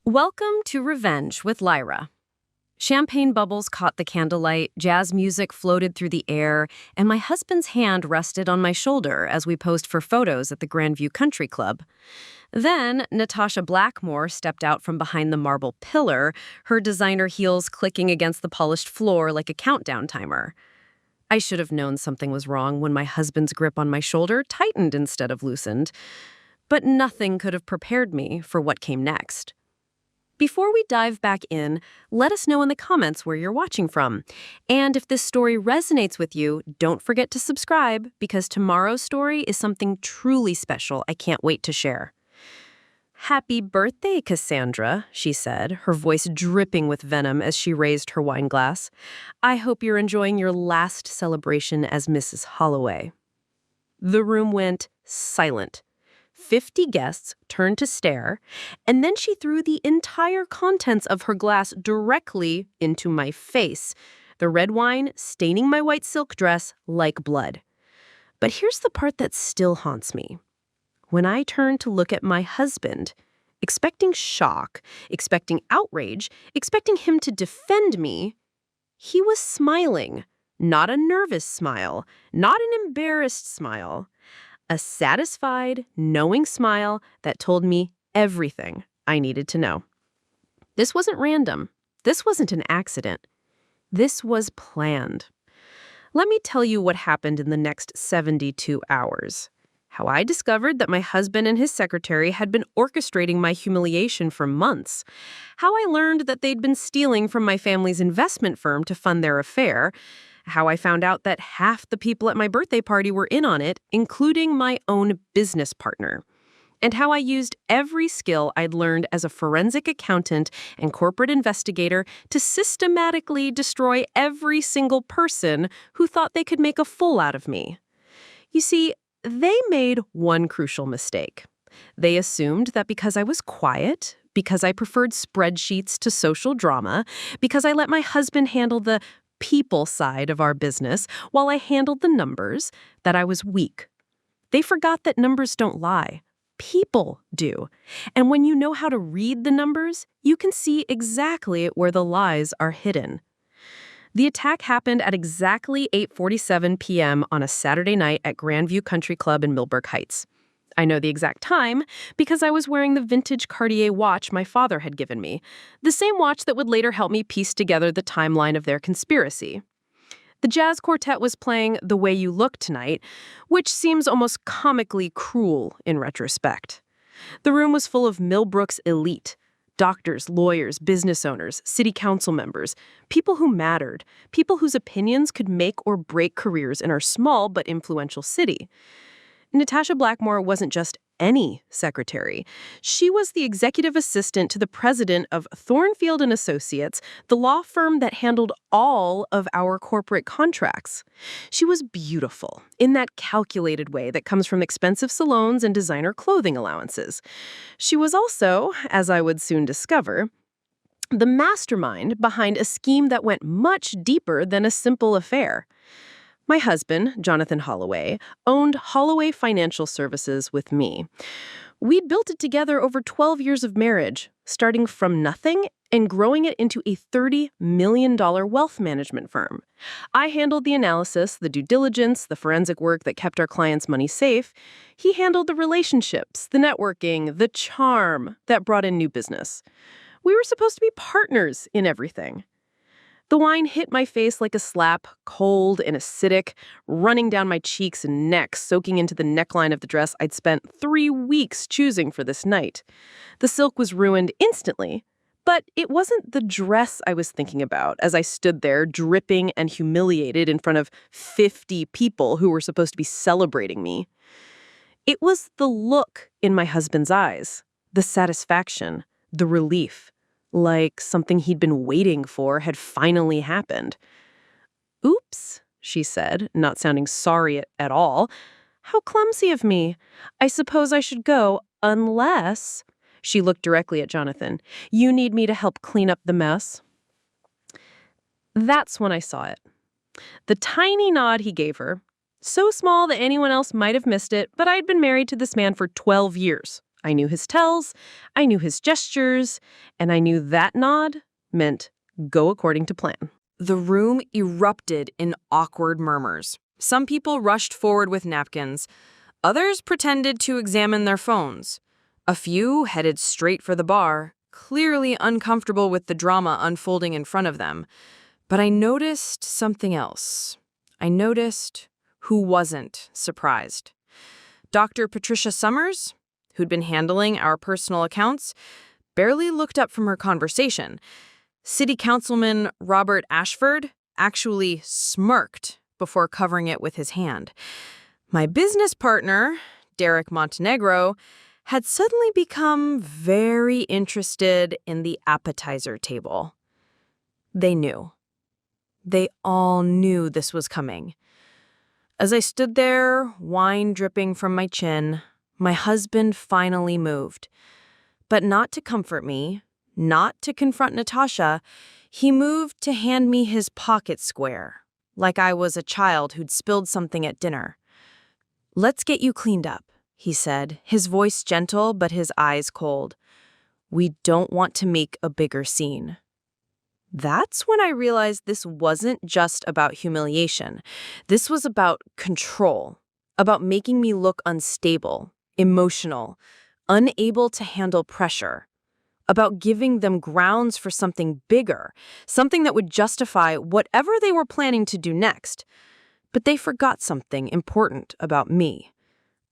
Welcome to Revenge with Lyra. Champagne bubbles caught the candlelight, jazz music floated through the air, and my husband's hand rested on my shoulder as we posed for photos at the Grandview Country Club. Then, Natasha Blackmore stepped out from behind the marble pillar, her designer heels clicking against the polished floor like a countdown timer. I should have known something was wrong when my husband's grip on my shoulder tightened instead of loosened. But nothing could have prepared me for what came next. Before we dive back in, let us know in the comments where you're watching from. And if this story resonates with you, don't forget to subscribe, because tomorrow's story is something truly special I can't wait to share. "Happy birthday, Cassandra," she said, her voice dripping with venom as she raised her wine glass. "I hope you're enjoying your last celebration as Mrs. Holloway." The room went silent. 50 guests turned to stare, and then she threw the entire contents of her glass directly into my face, the red wine staining my white silk dress like blood. But here's the part that still haunts me. When I turned to look at my husband, expecting shock, expecting outrage, expecting him to defend me, he was smiling. Not a nervous smile, not an embarrassed smile. A satisfied, knowing smile that told me everything I needed to know. This wasn't random. This wasn't an accident. This was planned. Let me tell you what happened in the next 72 hours. How I discovered that my husband and his secretary had been orchestrating my humiliation for months. How I learned that they'd been stealing from my family's investment firm to fund their affair. How I found out that half the people at my birthday party were in on it, including my own business partner. And how I used every skill I'd learned as a forensic accountant and corporate investigator to systematically destroy every single person who thought they could make a fool out of me. You see, they made one crucial mistake. They assumed that because I was quiet, because I preferred spreadsheets to social drama, because I let my husband handle the people side of our business while I handled the numbers, that I was weak. They forgot that numbers don't lie. People do. And when you know how to read the numbers, you can see exactly where the lies are hidden. The attack happened at exactly 8:47 p.m. on a Saturday night at Grandview Country Club in Millburg Heights. I know the exact time because I was wearing the vintage Cartier watch my father had given me, the same watch that would later help me piece together the timeline of their conspiracy. The jazz quartet was playing The Way You Look Tonight, which seems almost comically cruel in retrospect. The room was full of Millbrook's elite. Doctors, lawyers, business owners, city council members, people who mattered, people whose opinions could make or break careers in our small but influential city. Natasha Blackmore wasn't just any secretary. She was the executive assistant to the president of Thornfield and Associates, the law firm that handled all of our corporate contracts. She was beautiful in that calculated way that comes from expensive salons and designer clothing allowances. She was also, as I would soon discover, the mastermind behind a scheme that went much deeper than a simple affair. My husband, Jonathan Holloway, owned Holloway Financial Services with me. We'd built it together over 12 years of marriage, starting from nothing and growing it into a $30 million wealth management firm. I handled the analysis, the due diligence, the forensic work that kept our clients' money safe. He handled the relationships, the networking, the charm that brought in new business. We were supposed to be partners in everything. The wine hit my face like a slap, cold and acidic, running down my cheeks and neck, soaking into the neckline of the dress I'd spent 3 weeks choosing for this night. The silk was ruined instantly, but it wasn't the dress I was thinking about as I stood there dripping and humiliated in front of 50 people who were supposed to be celebrating me. It was the look in my husband's eyes, the satisfaction, the relief. Like something he'd been waiting for had finally happened. "Oops," she said, not sounding sorry at all. "How clumsy of me. I suppose I should go, unless—" She looked directly at Jonathan. "You need me to help clean up the mess?" That's when I saw it. The tiny nod he gave her, so small that anyone else might have missed it, but I'd been married to this man for 12 years. I knew his tells, I knew his gestures, and I knew that nod meant go according to plan. The room erupted in awkward murmurs. Some people rushed forward with napkins. Others pretended to examine their phones. A few headed straight for the bar, clearly uncomfortable with the drama unfolding in front of them. But I noticed something else. I noticed who wasn't surprised. Dr. Patricia Summers, who'd been handling our personal accounts, barely looked up from her conversation. City Councilman Robert Ashford actually smirked before covering it with his hand. My business partner, Derek Montenegro, had suddenly become very interested in the appetizer table. They knew. They all knew this was coming. As I stood there, wine dripping from my chin, my husband finally moved. But not to comfort me, not to confront Natasha, he moved to hand me his pocket square, like I was a child who'd spilled something at dinner. "Let's get you cleaned up," he said, his voice gentle but his eyes cold. "We don't want to make a bigger scene." That's when I realized this wasn't just about humiliation. This was about control, about making me look unstable, emotional, unable to handle pressure, about giving them grounds for something bigger, something that would justify whatever they were planning to do next. But they forgot something important about me.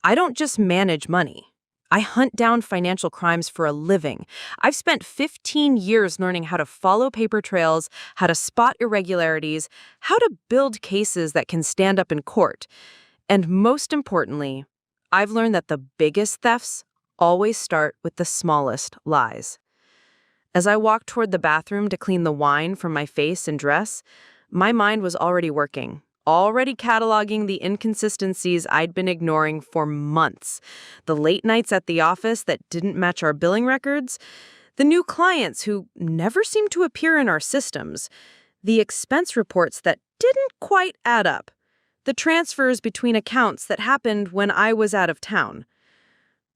I don't just manage money. I hunt down financial crimes for a living. I've spent 15 years learning how to follow paper trails, how to spot irregularities, how to build cases that can stand up in court. And most importantly, I've learned that the biggest thefts always start with the smallest lies. As I walked toward the bathroom to clean the wine from my face and dress, my mind was already working. Already cataloging the inconsistencies I'd been ignoring for months. The late nights at the office that didn't match our billing records, the new clients who never seemed to appear in our systems, the expense reports that didn't quite add up, the transfers between accounts that happened when I was out of town.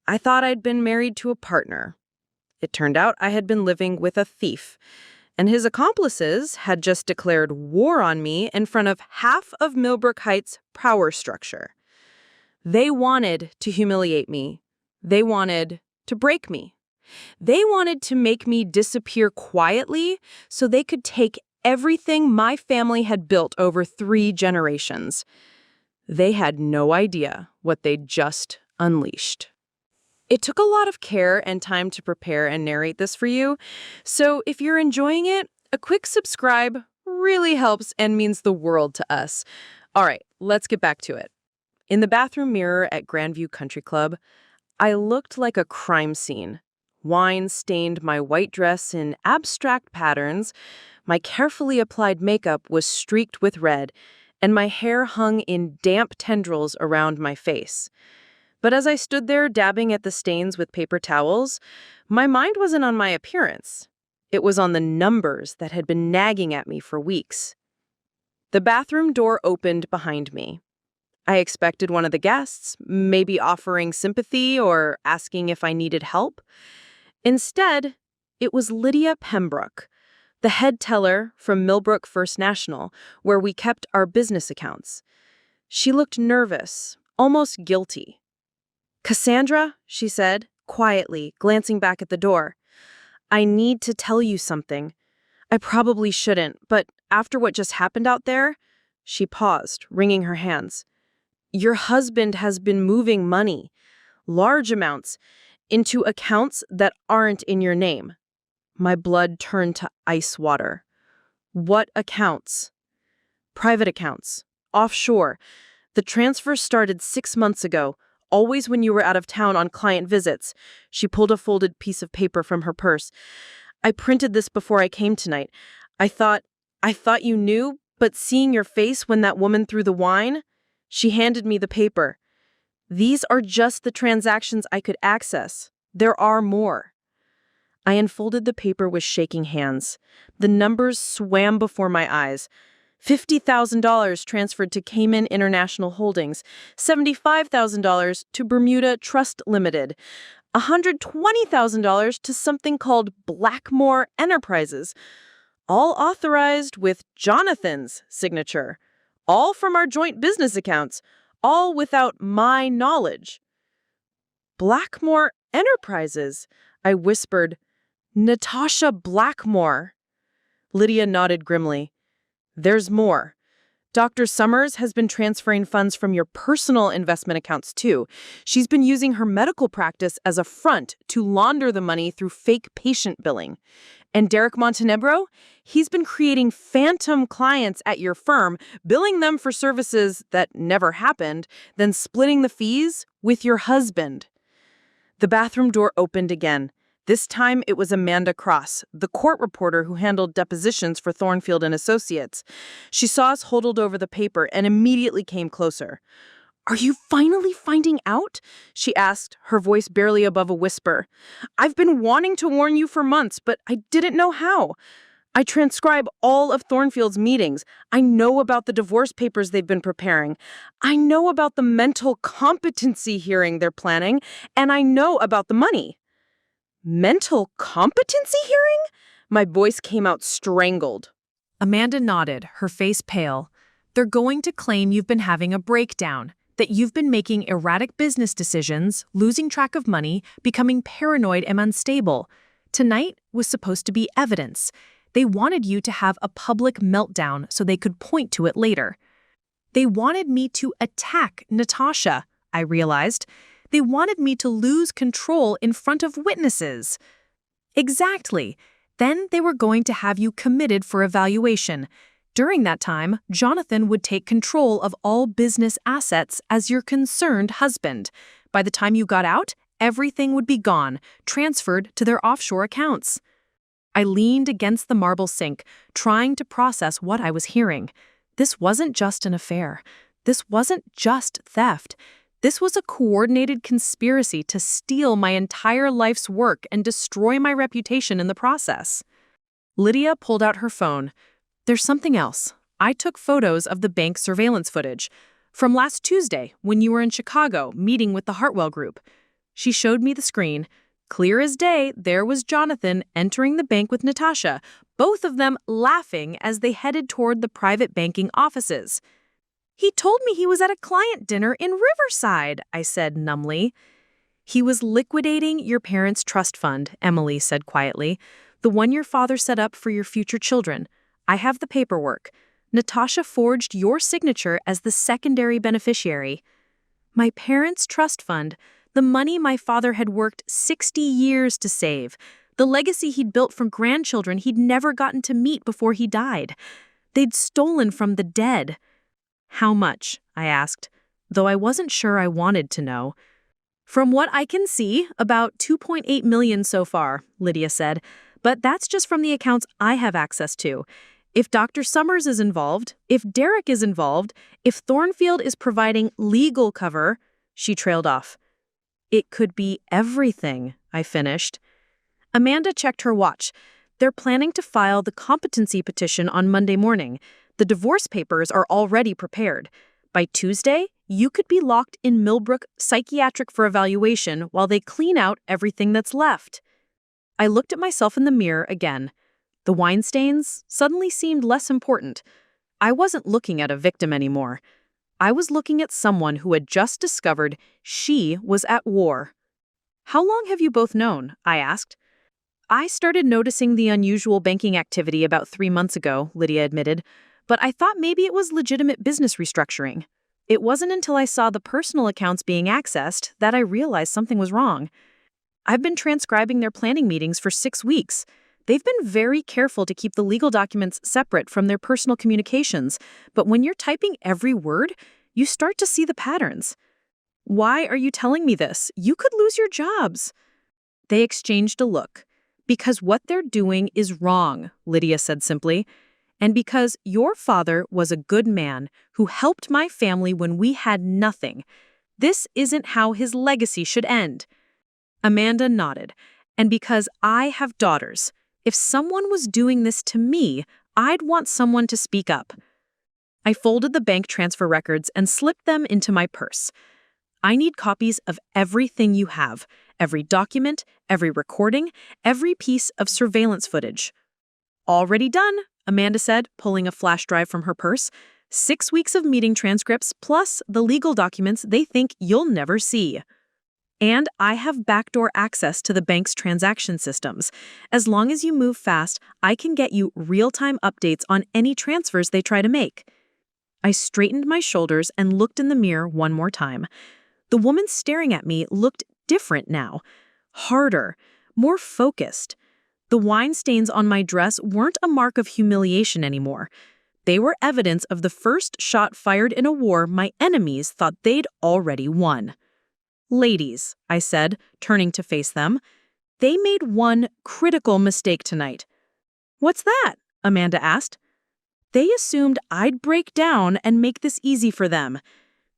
I thought I'd been married to a partner. It turned out I had been living with a thief. And his accomplices had just declared war on me in front of half of Millbrook Heights' power structure. They wanted to humiliate me. They wanted to break me. They wanted to make me disappear quietly so they could take everything my family had built over 3 generations. They had no idea what they'd just unleashed. It took a lot of care and time to prepare and narrate this for you, so if you're enjoying it, a quick subscribe really helps and means the world to us. All right, let's get back to it. In the bathroom mirror at Grandview Country Club, I looked like a crime scene. Wine stained my white dress in abstract patterns, my carefully applied makeup was streaked with red, and my hair hung in damp tendrils around my face. But as I stood there dabbing at the stains with paper towels, my mind wasn't on my appearance. It was on the numbers that had been nagging at me for weeks. The bathroom door opened behind me. I expected one of the guests, maybe offering sympathy or asking if I needed help. Instead, it was Lydia Pembroke, the head teller from Millbrook First National, where we kept our business accounts. She looked nervous, almost guilty. "Cassandra," she said, quietly, glancing back at the door, "I need to tell you something. I probably shouldn't, but after what just happened out there," she paused, wringing her hands, "your husband has been moving money, large amounts, into accounts that aren't in your name." My blood turned to ice water. "What accounts?" "Private accounts. Offshore. The transfer started 6 months ago. Always when you were out of town on client visits." She pulled a folded piece of paper from her purse. "I printed this before I came tonight. I thought you knew, but seeing your face when that woman threw the wine..." She handed me the paper. "These are just the transactions I could access. There are more." I unfolded the paper with shaking hands. The numbers swam before my eyes. $50,000 transferred to Cayman International Holdings, $75,000 to Bermuda Trust Limited, $120,000 to something called Blackmore Enterprises, all authorized with Jonathan's signature, all from our joint business accounts, all without my knowledge. Blackmore Enterprises, I whispered. Natasha Blackmore. Lydia nodded grimly. There's more. Dr. Summers has been transferring funds from your personal investment accounts, too. She's been using her medical practice as a front to launder the money through fake patient billing. And Derek Montenegro, he's been creating phantom clients at your firm, billing them for services that never happened, then splitting the fees with your husband. The bathroom door opened again. This time it was Amanda Cross, the court reporter who handled depositions for Thornfield and Associates. She saw us huddled over the paper and immediately came closer. "Are you finally finding out?" she asked, her voice barely above a whisper. "I've been wanting to warn you for months, but I didn't know how. I transcribe all of Thornfield's meetings. I know about the divorce papers they've been preparing. I know about the mental competency hearing they're planning, and I know about the money." Mental competency hearing? My voice came out strangled. Amanda nodded, her face pale. "They're going to claim you've been having a breakdown, that you've been making erratic business decisions, losing track of money, becoming paranoid and unstable. Tonight was supposed to be evidence. They wanted you to have a public meltdown so they could point to it later. They wanted me to attack Natasha, I realized. They wanted me to lose control in front of witnesses. Exactly. Then they were going to have you committed for evaluation. During that time, Jonathan would take control of all business assets as your concerned husband. By the time you got out, everything would be gone, transferred to their offshore accounts. I leaned against the marble sink, trying to process what I was hearing. This wasn't just an affair. This wasn't just theft. This was a coordinated conspiracy to steal my entire life's work and destroy my reputation in the process. Lydia pulled out her phone. "There's something else. I took photos of the bank surveillance footage from last Tuesday when you were in Chicago meeting with the Hartwell Group." She showed me the screen. Clear as day, there was Jonathan entering the bank with Natasha, both of them laughing as they headed toward the private banking offices. "He told me he was at a client dinner in Riverside," I said numbly. "He was liquidating your parents' trust fund," Emily said quietly. "The one your father set up for your future children. I have the paperwork. Natasha forged your signature as the secondary beneficiary." My parents' trust fund, the money my father had worked 60 years to save, the legacy he'd built from grandchildren he'd never gotten to meet before he died. They'd stolen from the dead. "How much?" I asked, though I wasn't sure I wanted to know. "From what I can see, about $2.8 million so far," Lydia said, "but that's just from the accounts I have access to. If Dr. Summers is involved, if Derek is involved, if Thornfield is providing legal cover," she trailed off. "It could be everything," I finished. Amanda checked her watch. "They're planning to file the competency petition on Monday morning. The divorce papers are already prepared. By Tuesday, you could be locked in Millbrook Psychiatric for evaluation while they clean out everything that's left." I looked at myself in the mirror again. The wine stains suddenly seemed less important. I wasn't looking at a victim anymore. I was looking at someone who had just discovered she was at war. "How long have you both known?" I asked. "I started noticing the unusual banking activity about 3 months ago," Lydia admitted. "But I thought maybe it was legitimate business restructuring. It wasn't until I saw the personal accounts being accessed that I realized something was wrong. I've been transcribing their planning meetings for 6 weeks. They've been very careful to keep the legal documents separate from their personal communications, but when you're typing every word, you start to see the patterns. Why are you telling me this? You could lose your jobs." They exchanged a look. "Because what they're doing is wrong," Lydia said simply. "And because your father was a good man who helped my family when we had nothing. This isn't how his legacy should end." Amanda nodded. "And because I have daughters. If someone was doing this to me, I'd want someone to speak up." I folded the bank transfer records and slipped them into my purse. "I need copies of everything you have, every document, every recording, every piece of surveillance footage. Already done, Amanda said, pulling a flash drive from her purse. 6 weeks of meeting transcripts plus the legal documents they think you'll never see. And I have backdoor access to the bank's transaction systems. As long as you move fast, I can get you real-time updates on any transfers they try to make. I straightened my shoulders and looked in the mirror one more time. The woman staring at me looked different now. Harder, more focused. The wine stains on my dress weren't a mark of humiliation anymore. They were evidence of the first shot fired in a war my enemies thought they'd already won. Ladies, I said, turning to face them, they made one critical mistake tonight. What's that? Amanda asked. They assumed I'd break down and make this easy for them.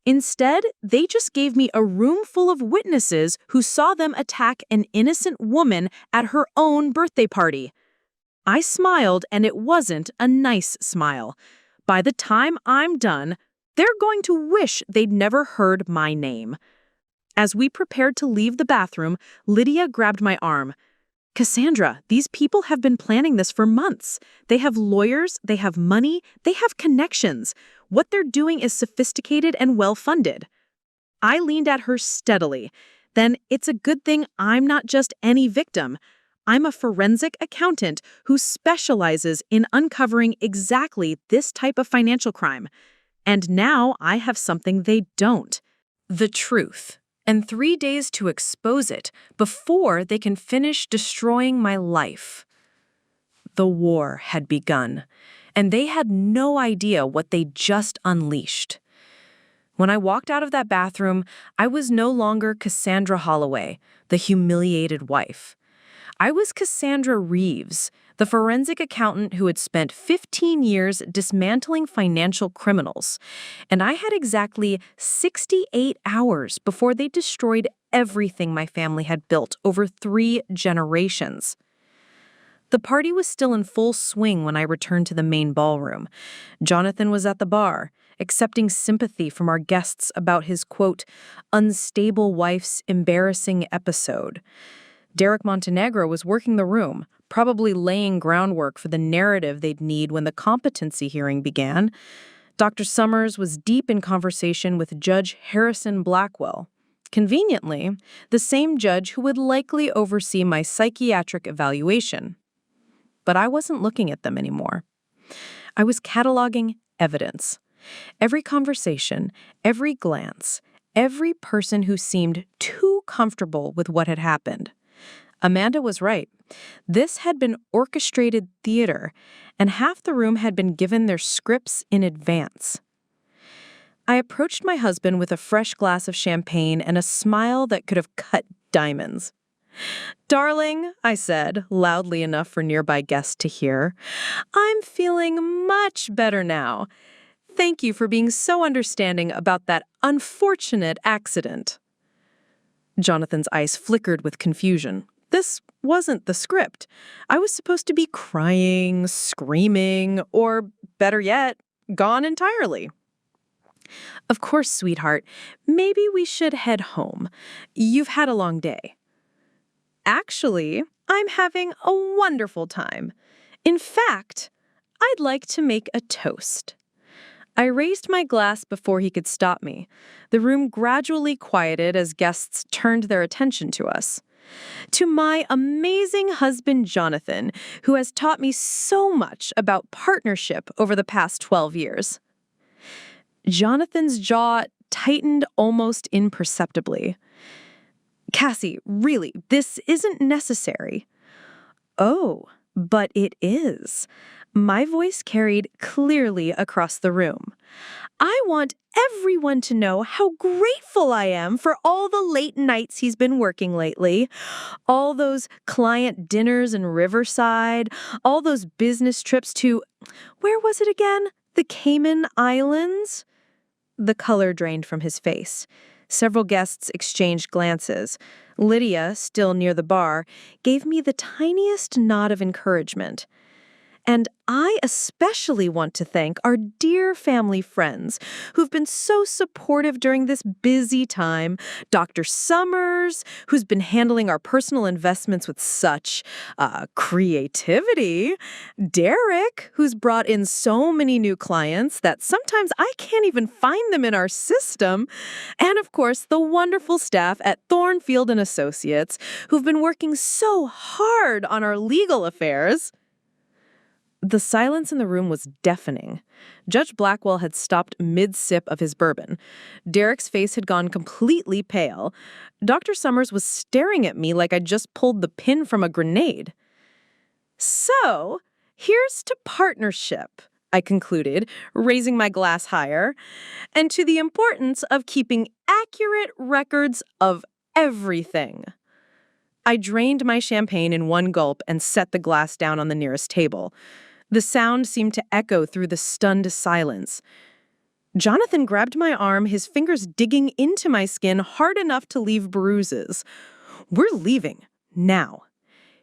Instead, they just gave me a room full of witnesses who saw them attack an innocent woman at her own birthday party. I smiled, and it wasn't a nice smile. By the time I'm done, they're going to wish they'd never heard my name. As we prepared to leave the bathroom, Lydia grabbed my arm. Cassandra, these people have been planning this for months. They have lawyers, they have money, they have connections. What they're doing is sophisticated and well-funded. I leaned at her steadily. Then it's a good thing I'm not just any victim. I'm a forensic accountant who specializes in uncovering exactly this type of financial crime. And now I have something they don't. The truth. And 3 days to expose it before they can finish destroying my life. The war had begun, and they had no idea what they just unleashed. When I walked out of that bathroom, I was no longer Cassandra Holloway, the humiliated wife. I was Cassandra Reeves, the forensic accountant who had spent 15 years dismantling financial criminals, and I had exactly 68 hours before they destroyed everything my family had built over 3 generations. The party was still in full swing when I returned to the main ballroom. Jonathan was at the bar, accepting sympathy from our guests about his, quote, unstable wife's embarrassing episode. Derek Montenegro was working the room, probably laying groundwork for the narrative they'd need when the competency hearing began. Dr. Summers was deep in conversation with Judge Harrison Blackwell. Conveniently, the same judge who would likely oversee my psychiatric evaluation. But I wasn't looking at them anymore. I was cataloging evidence. Every conversation, every glance, every person who seemed too comfortable with what had happened. Amanda was right. This had been orchestrated theater, and half the room had been given their scripts in advance. I approached my husband with a fresh glass of champagne and a smile that could have cut diamonds. Darling, I said, loudly enough for nearby guests to hear, I'm feeling much better now. Thank you for being so understanding about that unfortunate accident. Jonathan's eyes flickered with confusion. This wasn't the script. I was supposed to be crying, screaming, or better yet, gone entirely. Of course, sweetheart, maybe we should head home. You've had a long day. Actually, I'm having a wonderful time. In fact, I'd like to make a toast. I raised my glass before he could stop me. The room gradually quieted as guests turned their attention to us. To my amazing husband, Jonathan, who has taught me so much about partnership over the past 12 years. Jonathan's jaw tightened almost imperceptibly. Cassie, really, this isn't necessary. Oh, but it is. My voice carried clearly across the room. I want everyone to know how grateful I am for all the late nights he's been working lately, all those client dinners in Riverside, all those business trips to, where was it again? The Cayman Islands? The color drained from his face. Several guests exchanged glances. Lydia, still near the bar, gave me the tiniest nod of encouragement. And I especially want to thank our dear family friends who've been so supportive during this busy time. Dr. Summers, who's been handling our personal investments with such creativity. Derek, who's brought in so many new clients that sometimes I can't even find them in our system. And of course, the wonderful staff at Thornfield and Associates, who've been working so hard on our legal affairs. The silence in the room was deafening. Judge Blackwell had stopped mid-sip of his bourbon. Derek's face had gone completely pale. Dr. Summers was staring at me like I'd just pulled the pin from a grenade. So, here's to partnership, I concluded, raising my glass higher, and to the importance of keeping accurate records of everything. I drained my champagne in one gulp and set the glass down on the nearest table. The sound seemed to echo through the stunned silence. Jonathan grabbed my arm, his fingers digging into my skin hard enough to leave bruises. "We're leaving, now."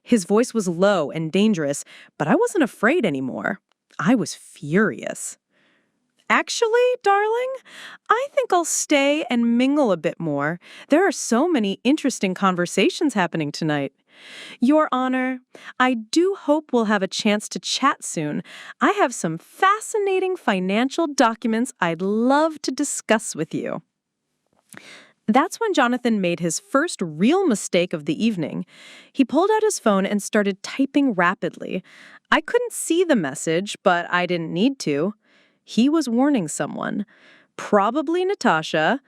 His voice was low and dangerous, but I wasn't afraid anymore. I was furious. "Actually, darling, I think I'll stay and mingle a bit more. There are so many interesting conversations happening tonight. Your Honor, I do hope we'll have a chance to chat soon. I have some fascinating financial documents I'd love to discuss with you." That's when Jonathan made his first real mistake of the evening. He pulled out his phone and started typing rapidly. I couldn't see the message, but I didn't need to. He was warning someone, probably Natasha,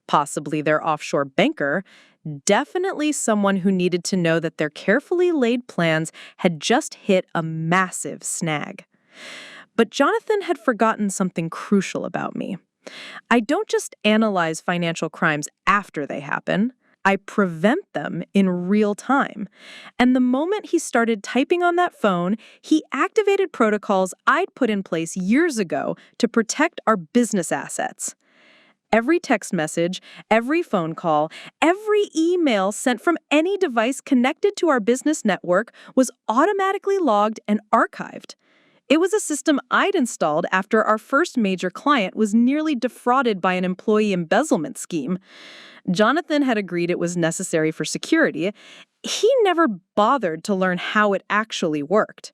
possibly their offshore banker, definitely someone who needed to know that their carefully laid plans had just hit a massive snag. But Jonathan had forgotten something crucial about me. I don't just analyze financial crimes after they happen. I prevent them in real time. And the moment he started typing on that phone, he activated protocols I'd put in place years ago to protect our business assets. Every text message, every phone call, every email sent from any device connected to our business network was automatically logged and archived. It was a system I'd installed after our first major client was nearly defrauded by an employee embezzlement scheme. Jonathan had agreed it was necessary for security. He never bothered to learn how it actually worked.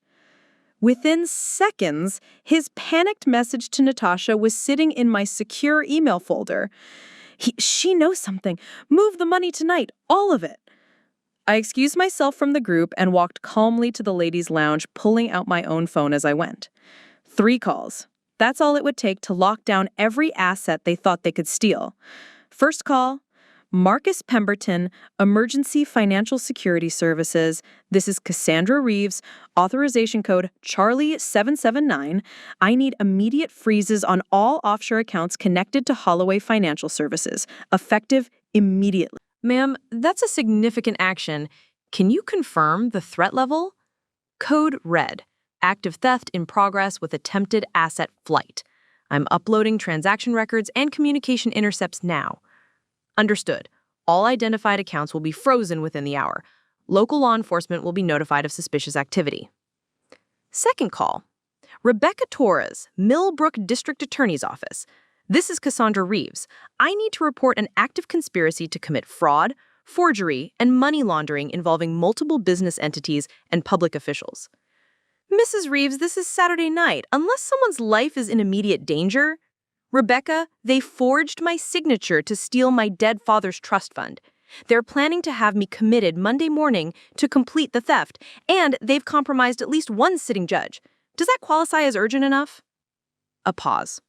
Within seconds, his panicked message to Natasha was sitting in my secure email folder. "She knows something. Move the money tonight, all of it." I excused myself from the group and walked calmly to the ladies' lounge, pulling out my own phone as I went. 3 calls. That's all it would take to lock down every asset they thought they could steal. First call, Marcus Pemberton, Emergency Financial Security Services. This is Cassandra Reeves, authorization code Charlie779. I need immediate freezes on all offshore accounts connected to Holloway Financial Services, effective immediately. Ma'am, that's a significant action. Can you confirm the threat level? Code red. Active theft in progress with attempted asset flight. I'm uploading transaction records and communication intercepts now. Understood. All identified accounts will be frozen within the hour. Local law enforcement will be notified of suspicious activity. Second call. Rebecca Torres, Millbrook District Attorney's Office. This is Cassandra Reeves. I need to report an active conspiracy to commit fraud, forgery, and money laundering involving multiple business entities and public officials. Mrs. Reeves, this is Saturday night. Unless someone's life is in immediate danger, Rebecca, they forged my signature to steal my dead father's trust fund. They're planning to have me committed Monday morning to complete the theft, and they've compromised at least one sitting judge. Does that qualify as urgent enough? A pause.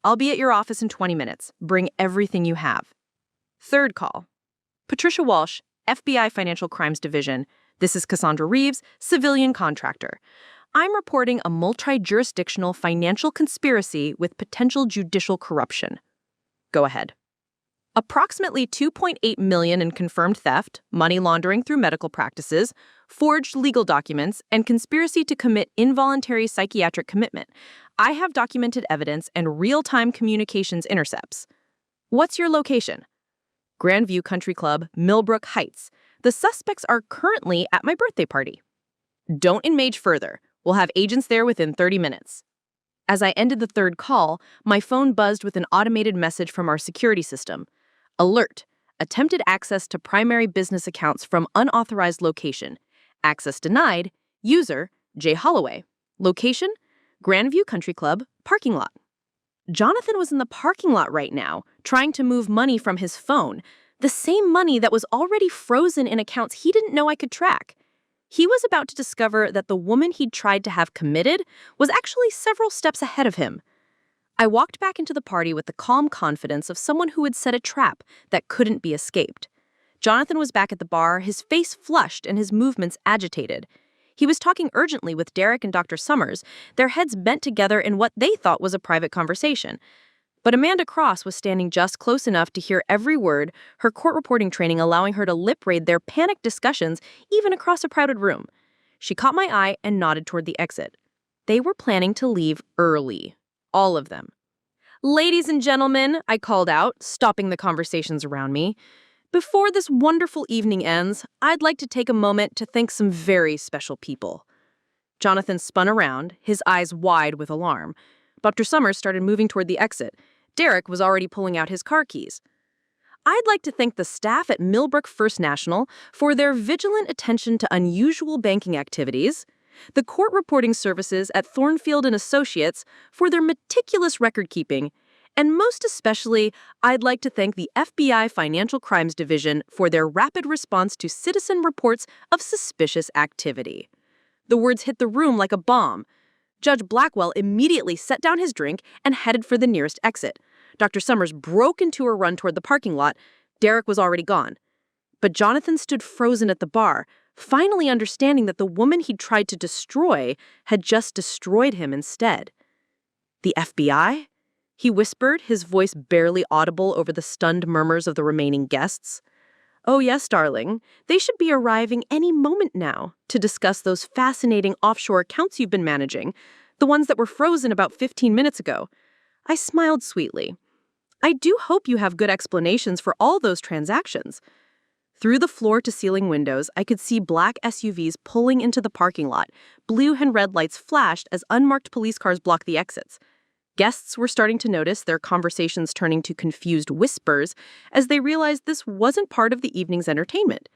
I'll be at your office in 20 minutes. Bring everything you have. Third call. Patricia Walsh, FBI Financial Crimes Division. This is Cassandra Reeves, civilian contractor. I'm reporting a multi-jurisdictional financial conspiracy with potential judicial corruption. Go ahead. Approximately $2.8 million in confirmed theft, money laundering through medical practices, forged legal documents, and conspiracy to commit involuntary psychiatric commitment. I have documented evidence and real-time communications intercepts. What's your location? Grandview Country Club, Millbrook Heights. The suspects are currently at my birthday party. Don't engage further. We'll have agents there within 30 minutes. As I ended the third call, my phone buzzed with an automated message from our security system. Alert. Attempted access to primary business accounts from unauthorized location. Access denied. User, Jay Holloway. Location, Grandview Country Club, parking lot. Jonathan was in the parking lot right now, trying to move money from his phone, the same money that was already frozen in accounts he didn't know I could track. He was about to discover that the woman he'd tried to have committed was actually several steps ahead of him. I walked back into the party with the calm confidence of someone who had set a trap that couldn't be escaped. Jonathan was back at the bar, his face flushed and his movements agitated. He was talking urgently with Derek and Dr. Summers, their heads bent together in what they thought was a private conversation. But Amanda Cross was standing just close enough to hear every word, her court reporting training allowing her to lip-read their panicked discussions even across a crowded room. She caught my eye and nodded toward the exit. They were planning to leave early. All of them. "Ladies and gentlemen," I called out, stopping the conversations around me. "Before this wonderful evening ends, I'd like to take a moment to thank some very special people." Jonathan spun around, his eyes wide with alarm. Dr. Summers started moving toward the exit. Derek was already pulling out his car keys. "I'd like to thank the staff at Millbrook First National for their vigilant attention to unusual banking activities, the court reporting services at Thornfield and Associates for their meticulous record-keeping, and most especially, I'd like to thank the FBI Financial Crimes Division for their rapid response to citizen reports of suspicious activity." The words hit the room like a bomb. Judge Blackwell immediately set down his drink and headed for the nearest exit. Dr. Summers broke into a run toward the parking lot. Derek was already gone. But Jonathan stood frozen at the bar, finally understanding that the woman he'd tried to destroy had just destroyed him instead. "The FBI?" he whispered, his voice barely audible over the stunned murmurs of the remaining guests. "Oh yes, darling. They should be arriving any moment now to discuss those fascinating offshore accounts you've been managing, the ones that were frozen about 15 minutes ago." I smiled sweetly. "I do hope you have good explanations for all those transactions." Through the floor-to-ceiling windows, I could see black SUVs pulling into the parking lot. Blue and red lights flashed as unmarked police cars blocked the exits. Guests were starting to notice their conversations turning to confused whispers as they realized this wasn't part of the evening's entertainment.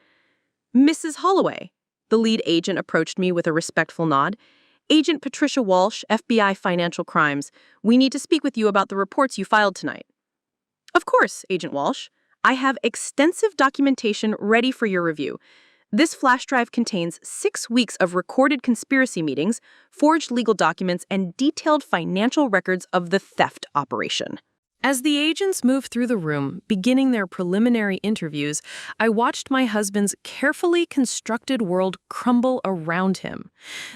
"Mrs. Holloway," the lead agent approached me with a respectful nod. "Agent Patricia Walsh, FBI Financial Crimes. We need to speak with you about the reports you filed tonight." "Of course, Agent Walsh. I have extensive documentation ready for your review. This flash drive contains 6 weeks of recorded conspiracy meetings, forged legal documents, and detailed financial records of the theft operation." As the agents moved through the room, beginning their preliminary interviews, I watched my husband's carefully constructed world crumble around him.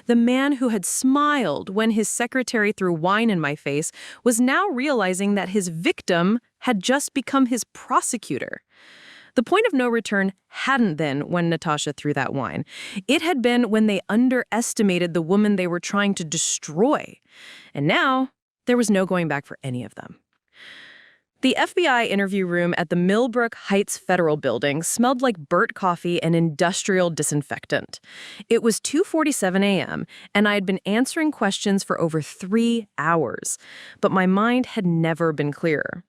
The man who had smiled when his secretary threw wine in my face was now realizing that his victim had just become his prosecutor. The point of no return hadn't been when Natasha threw that wine. It had been when they underestimated the woman they were trying to destroy. And now, there was no going back for any of them. The FBI interview room at the Millbrook Heights Federal Building smelled like burnt coffee and industrial disinfectant. It was 2:47 a.m., and I had been answering questions for over 3 hours, but my mind had never been clearer.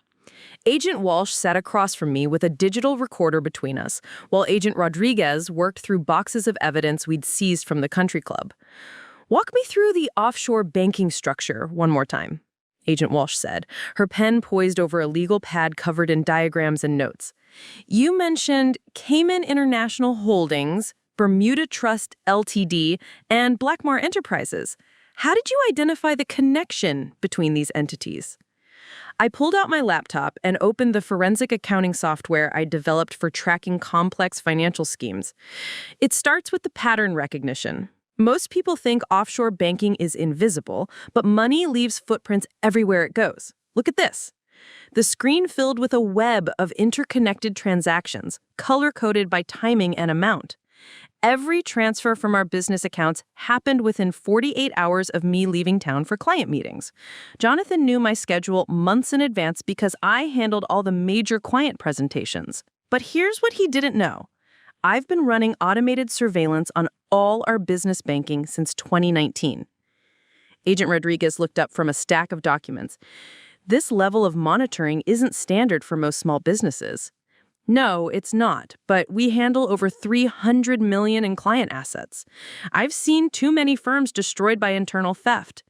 Agent Walsh sat across from me with a digital recorder between us, while Agent Rodriguez worked through boxes of evidence we'd seized from the country club. "Walk me through the offshore banking structure one more time," Agent Walsh said, her pen poised over a legal pad covered in diagrams and notes. "You mentioned Cayman International Holdings, Bermuda Trust Ltd., and Blackmore Enterprises. How did you identify the connection between these entities?" I pulled out my laptop and opened the forensic accounting software I developed for tracking complex financial schemes. It starts with the pattern recognition. Most people think offshore banking is invisible, but money leaves footprints everywhere it goes. Look at this. The screen filled with a web of interconnected transactions, color-coded by timing and amount. Every transfer from our business accounts happened within 48 hours of me leaving town for client meetings. Jonathan knew my schedule months in advance because I handled all the major client presentations. But here's what he didn't know. I've been running automated surveillance on all our business banking since 2019. Agent Rodriguez looked up from a stack of documents. This level of monitoring isn't standard for most small businesses. No, it's not, but we handle over $300 million in client assets. I've seen too many firms destroyed by internal theft.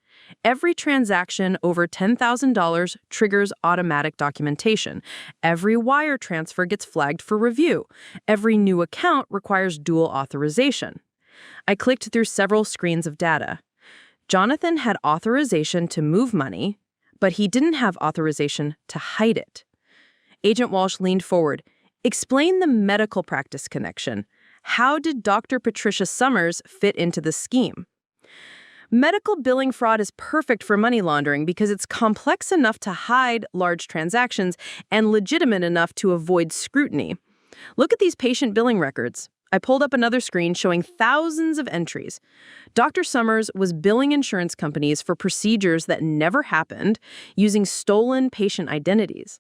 Every transaction over $10,000 triggers automatic documentation. Every wire transfer gets flagged for review. Every new account requires dual authorization. I clicked through several screens of data. Jonathan had authorization to move money, but he didn't have authorization to hide it. Agent Walsh leaned forward. Explain the medical practice connection. How did Dr. Patricia Summers fit into the scheme? Medical billing fraud is perfect for money laundering because it's complex enough to hide large transactions and legitimate enough to avoid scrutiny. Look at these patient billing records. I pulled up another screen showing thousands of entries. Dr. Summers was billing insurance companies for procedures that never happened using stolen patient identities.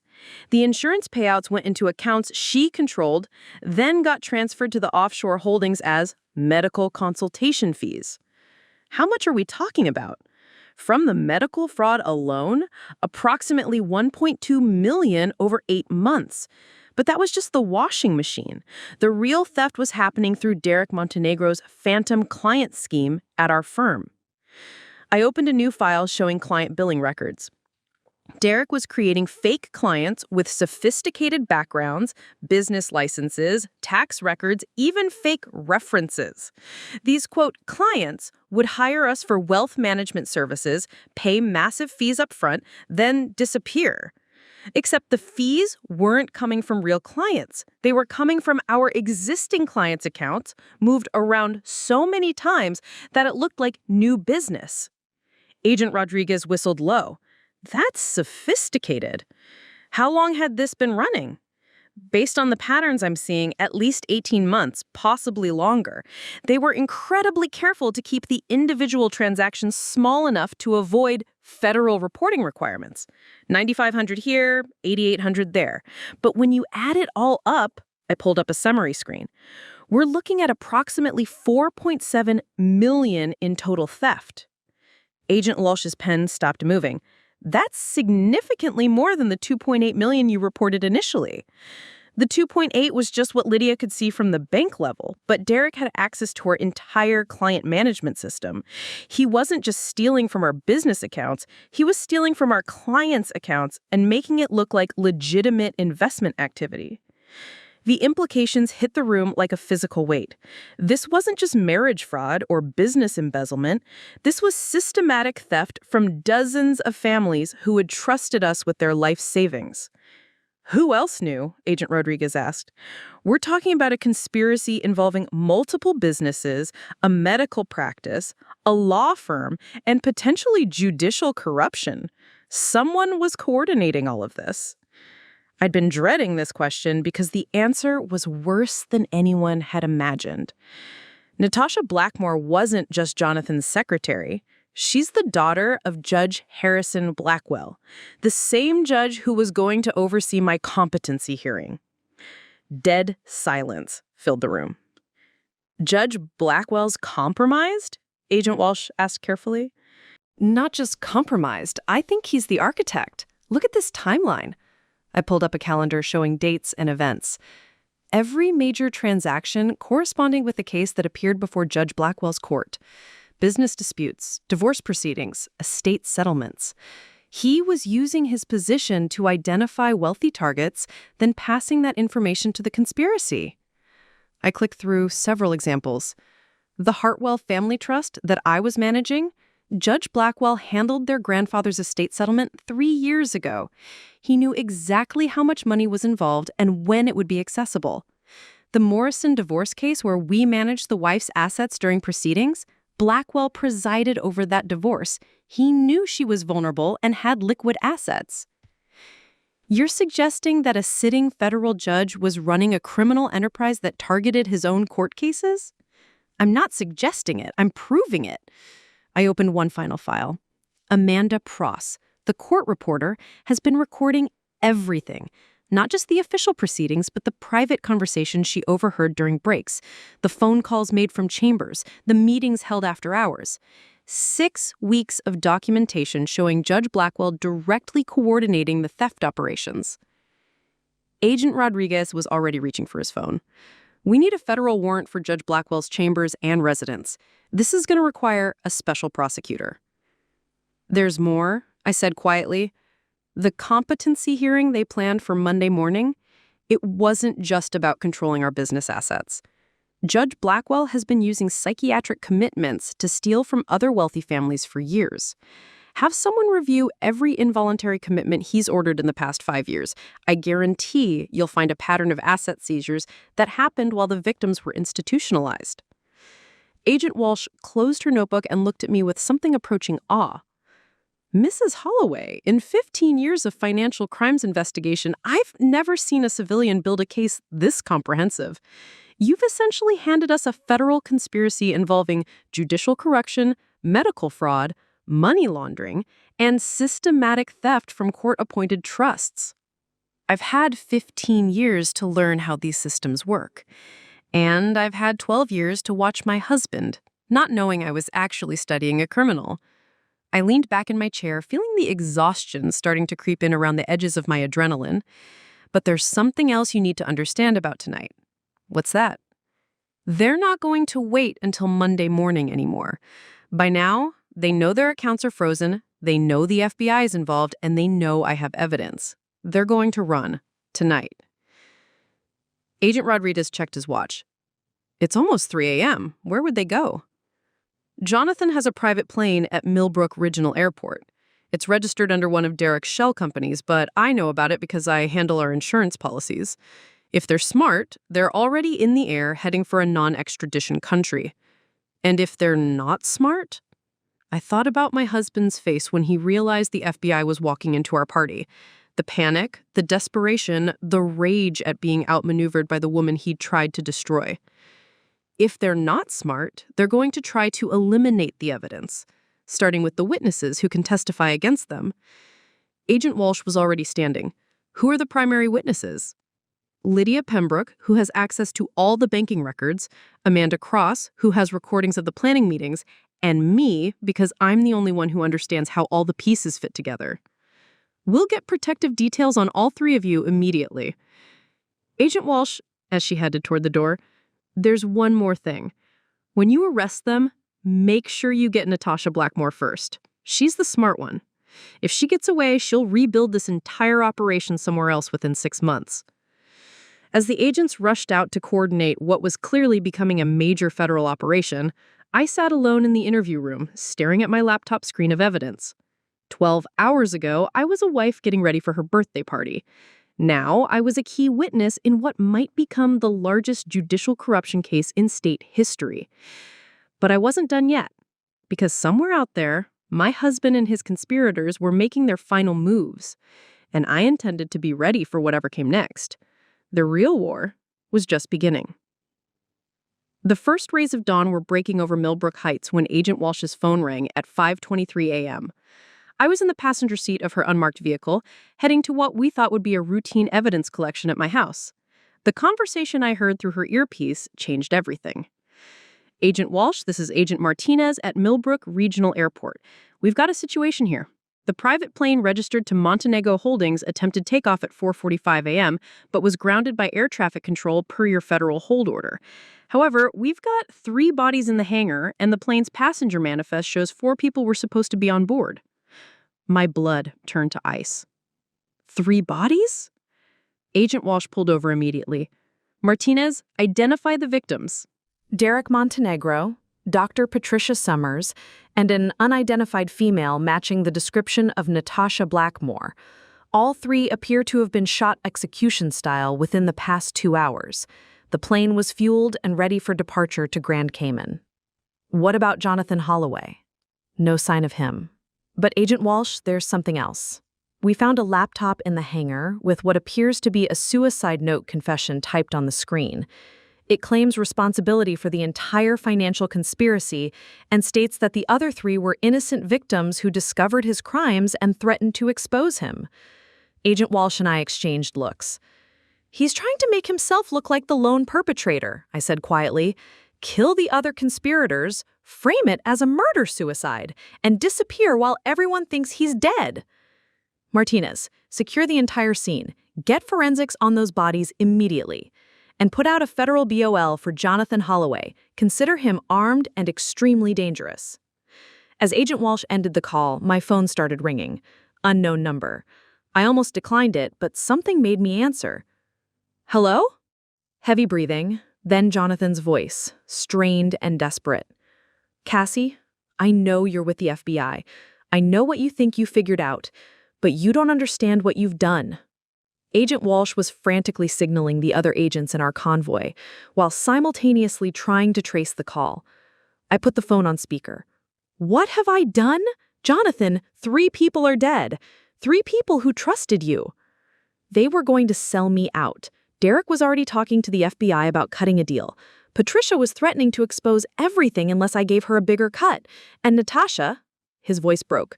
The insurance payouts went into accounts she controlled, then got transferred to the offshore holdings as medical consultation fees. How much are we talking about? From the medical fraud alone, approximately $1.2 million over 8 months. But that was just the washing machine. The real theft was happening through Derek Montenegro's phantom client scheme at our firm. I opened a new file showing client billing records. Derek was creating fake clients with sophisticated backgrounds, business licenses, tax records, even fake references. These, quote, clients would hire us for wealth management services, pay massive fees up front, then disappear. Except the fees weren't coming from real clients. They were coming from our existing clients' accounts, moved around so many times that it looked like new business. Agent Rodriguez whistled low. That's sophisticated. How long had this been running? Based on the patterns I'm seeing, at least 18 months, possibly longer. They were incredibly careful to keep the individual transactions small enough to avoid federal reporting requirements. 9,500 here, 8,800 there. But when you add it all up, I pulled up a summary screen, we're looking at approximately $4.7 million in total theft. Agent Walsh's pen stopped moving. That's significantly more than the $2.8 million you reported initially. The $2.8 was just what Lydia could see from the bank level, but Derek had access to our entire client management system. He wasn't just stealing from our business accounts, he was stealing from our clients' accounts and making it look like legitimate investment activity. The implications hit the room like a physical weight. This wasn't just marriage fraud or business embezzlement. This was systematic theft from dozens of families who had trusted us with their life savings. Who else knew? Agent Rodriguez asked. We're talking about a conspiracy involving multiple businesses, a medical practice, a law firm, and potentially judicial corruption. Someone was coordinating all of this. I'd been dreading this question because the answer was worse than anyone had imagined. Natasha Blackmore wasn't just Jonathan's secretary. She's the daughter of Judge Harrison Blackwell, the same judge who was going to oversee my competency hearing. Dead silence filled the room. Judge Blackwell's compromised? Agent Walsh asked carefully. Not just compromised. I think he's the architect. Look at this timeline. I pulled up a calendar showing dates and events. Every major transaction corresponding with the case that appeared before Judge Blackwell's court. Business disputes, divorce proceedings, estate settlements. He was using his position to identify wealthy targets, then passing that information to the conspiracy. I clicked through several examples. The Hartwell Family Trust that I was managing, Judge Blackwell handled their grandfather's estate settlement 3 years ago. He knew exactly how much money was involved and when it would be accessible. The Morrison divorce case where we managed the wife's assets during proceedings, Blackwell presided over that divorce. He knew she was vulnerable and had liquid assets. You're suggesting that a sitting federal judge was running a criminal enterprise that targeted his own court cases? I'm not suggesting it. I'm proving it. I opened one final file. Amanda Pross, the court reporter, has been recording everything. Not just the official proceedings, but the private conversations she overheard during breaks, the phone calls made from chambers, the meetings held after hours. 6 weeks of documentation showing Judge Blackwell directly coordinating the theft operations. Agent Rodriguez was already reaching for his phone. We need a federal warrant for Judge Blackwell's chambers and residence. This is going to require a special prosecutor. There's more, I said quietly. The competency hearing they planned for Monday morning, it wasn't just about controlling our business assets. Judge Blackwell has been using psychiatric commitments to steal from other wealthy families for years. Have someone review every involuntary commitment he's ordered in the past 5 years. I guarantee you'll find a pattern of asset seizures that happened while the victims were institutionalized. Agent Walsh closed her notebook and looked at me with something approaching awe. Mrs. Holloway, in 15 years of financial crimes investigation, I've never seen a civilian build a case this comprehensive. You've essentially handed us a federal conspiracy involving judicial corruption, medical fraud, money laundering, and systematic theft from court-appointed trusts. I've had 15 years to learn how these systems work. And I've had 12 years to watch my husband, not knowing I was actually studying a criminal. I leaned back in my chair, feeling the exhaustion starting to creep in around the edges of my adrenaline. But there's something else you need to understand about tonight. What's that? They're not going to wait until Monday morning anymore. By now, they know their accounts are frozen, they know the FBI is involved, and they know I have evidence. They're going to run tonight. Agent Rodriguez checked his watch. It's almost 3 a.m. Where would they go? Jonathan has a private plane at Millbrook Regional Airport. It's registered under one of Derek's shell companies, but I know about it because I handle our insurance policies. If they're smart, they're already in the air heading for a non-extradition country. And if they're not smart? I thought about my husband's face when he realized the FBI was walking into our party. The panic, the desperation, the rage at being outmaneuvered by the woman he'd tried to destroy. If they're not smart, they're going to try to eliminate the evidence, starting with the witnesses who can testify against them. Agent Walsh was already standing. Who are the primary witnesses? Lydia Pembroke, who has access to all the banking records, Amanda Cross, who has recordings of the planning meetings, and me, because I'm the only one who understands how all the pieces fit together. We'll get protective details on all 3 of you immediately. Agent Walsh, as she headed toward the door, there's one more thing. When you arrest them, make sure you get Natasha Blackmore first. She's the smart one. If she gets away, she'll rebuild this entire operation somewhere else within 6 months. As the agents rushed out to coordinate what was clearly becoming a major federal operation, I sat alone in the interview room, staring at my laptop screen of evidence. 12 hours ago, I was a wife getting ready for her birthday party. Now, I was a key witness in what might become the largest judicial corruption case in state history. But I wasn't done yet, because somewhere out there, my husband and his conspirators were making their final moves, and I intended to be ready for whatever came next. The real war was just beginning. The first rays of dawn were breaking over Millbrook Heights when Agent Walsh's phone rang at 5:23 a.m. I was in the passenger seat of her unmarked vehicle, heading to what we thought would be a routine evidence collection at my house. The conversation I heard through her earpiece changed everything. Agent Walsh, this is Agent Martinez at Millbrook Regional Airport. We've got a situation here. The private plane registered to Montenegro Holdings attempted takeoff at 4:45 a.m., but was grounded by air traffic control per your federal hold order. However, we've got 3 bodies in the hangar, and the plane's passenger manifest shows 4 people were supposed to be on board. My blood turned to ice. 3 bodies? Agent Walsh pulled over immediately. Martinez, identify the victims. Derek Montenegro, Dr. Patricia Summers, and an unidentified female matching the description of Natasha Blackmore. All 3 appear to have been shot execution style within the past 2 hours. The plane was fueled and ready for departure to Grand Cayman. What about Jonathan Holloway? No sign of him. But Agent Walsh, there's something else. We found a laptop in the hangar with what appears to be a suicide note confession typed on the screen. It claims responsibility for the entire financial conspiracy and states that the other 3 were innocent victims who discovered his crimes and threatened to expose him. Agent Walsh and I exchanged looks. He's trying to make himself look like the lone perpetrator, I said quietly. Kill the other conspirators, frame it as a murder-suicide, and disappear while everyone thinks he's dead. Martinez, secure the entire scene, get forensics on those bodies immediately, and put out a federal BOL for Jonathan Holloway. Consider him armed and extremely dangerous. As Agent Walsh ended the call, my phone started ringing. Unknown number. I almost declined it, but something made me answer. Hello? Heavy breathing, then Jonathan's voice, strained and desperate. Cassie, I know you're with the FBI. I know what you think you figured out, but you don't understand what you've done. Agent Walsh was frantically signaling the other agents in our convoy, while simultaneously trying to trace the call. I put the phone on speaker. What have I done? Jonathan, 3 people are dead. 3 people who trusted you. They were going to sell me out. Derek was already talking to the FBI about cutting a deal. Patricia was threatening to expose everything unless I gave her a bigger cut. And Natasha, his voice broke.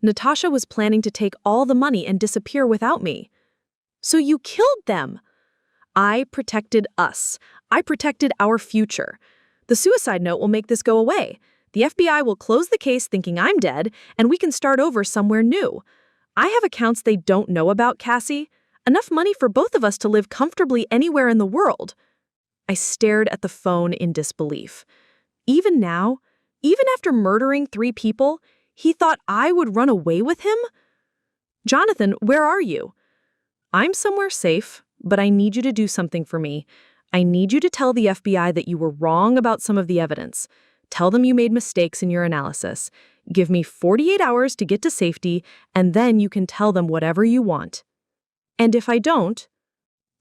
Natasha was planning to take all the money and disappear without me. So you killed them. I protected us. I protected our future. The suicide note will make this go away. The FBI will close the case thinking I'm dead, and we can start over somewhere new. I have accounts they don't know about, Cassie. Enough money for both of us to live comfortably anywhere in the world. I stared at the phone in disbelief. Even now, even after murdering 3 people, he thought I would run away with him? Jonathan, where are you? I'm somewhere safe, but I need you to do something for me. I need you to tell the FBI that you were wrong about some of the evidence. Tell them you made mistakes in your analysis. Give me 48 hours to get to safety, and then you can tell them whatever you want. And if I don't?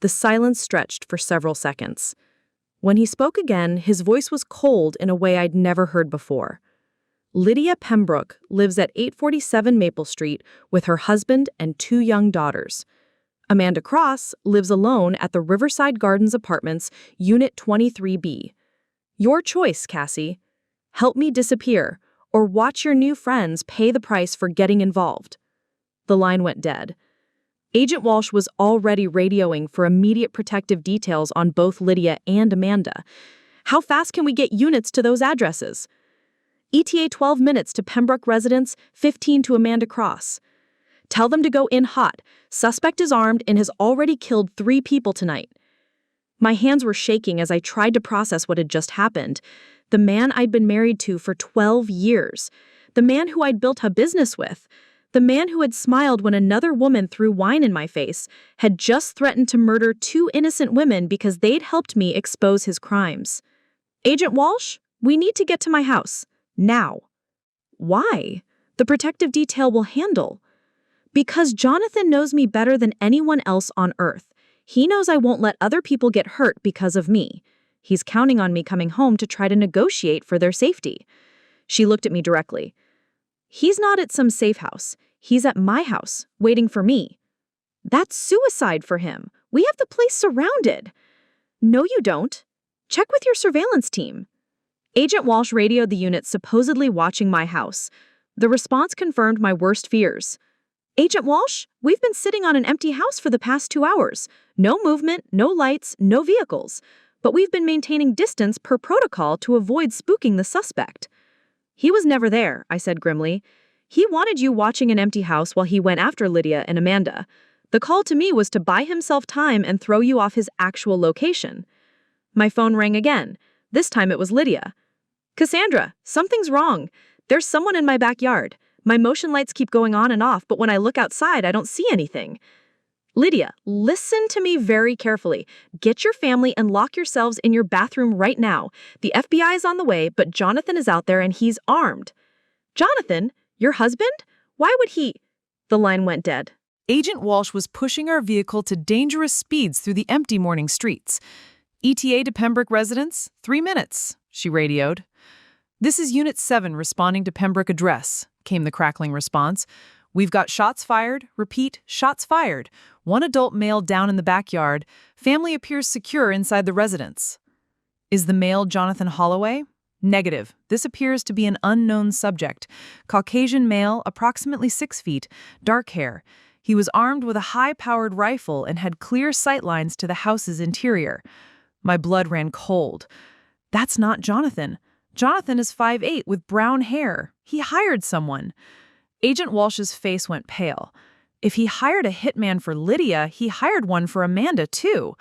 The silence stretched for several seconds. When he spoke again, his voice was cold in a way I'd never heard before. Lydia Pembroke lives at 847 Maple Street with her husband and 2 young daughters. Amanda Cross lives alone at the Riverside Gardens Apartments, Unit 23B. Your choice, Cassie. Help me disappear, or watch your new friends pay the price for getting involved. The line went dead. Agent Walsh was already radioing for immediate protective details on both Lydia and Amanda. How fast can we get units to those addresses? ETA 12 minutes to Pembroke residence, 15 to Amanda Cross. Tell them to go in hot. Suspect is armed and has already killed 3 people tonight. My hands were shaking as I tried to process what had just happened. The man I'd been married to for 12 years. The man who I'd built a business with. The man who had smiled when another woman threw wine in my face had just threatened to murder 2 innocent women because they'd helped me expose his crimes. Agent Walsh, we need to get to my house. Now. Why? The protective detail will handle. Because Jonathan knows me better than anyone else on Earth. He knows I won't let other people get hurt because of me. He's counting on me coming home to try to negotiate for their safety. She looked at me directly. He's not at some safe house. He's at my house, waiting for me. That's suicide for him. We have the place surrounded. No, you don't. Check with your surveillance team. Agent Walsh radioed the unit supposedly watching my house. The response confirmed my worst fears. Agent Walsh, we've been sitting on an empty house for the past 2 hours. No movement, no lights, no vehicles. But we've been maintaining distance per protocol to avoid spooking the suspect. He was never there, I said grimly. He wanted you watching an empty house while he went after Lydia and Amanda. The call to me was to buy himself time and throw you off his actual location. My phone rang again. This time it was Lydia. Cassandra, something's wrong. There's someone in my backyard. My motion lights keep going on and off, but when I look outside, I don't see anything. Lydia, listen to me very carefully. Get your family and lock yourselves in your bathroom right now. The FBI is on the way, but Jonathan is out there and he's armed. Jonathan? Your husband? Why would he? The line went dead. Agent Walsh was pushing our vehicle to dangerous speeds through the empty morning streets. ETA to Pembroke residence, 3 minutes, she radioed. This is Unit 7 responding to Pembroke address, came the crackling response. We've got shots fired. Repeat, shots fired. 1 adult male down in the backyard. Family appears secure inside the residence. Is the male Jonathan Holloway? Negative. This appears to be an unknown subject. Caucasian male, approximately 6 feet, dark hair. He was armed with a high-powered rifle and had clear sightlines to the house's interior. My blood ran cold. That's not Jonathan. Jonathan is 5'8" with brown hair. He hired someone. Agent Walsh's face went pale. If he hired a hitman for Lydia, he hired one for Amanda, too.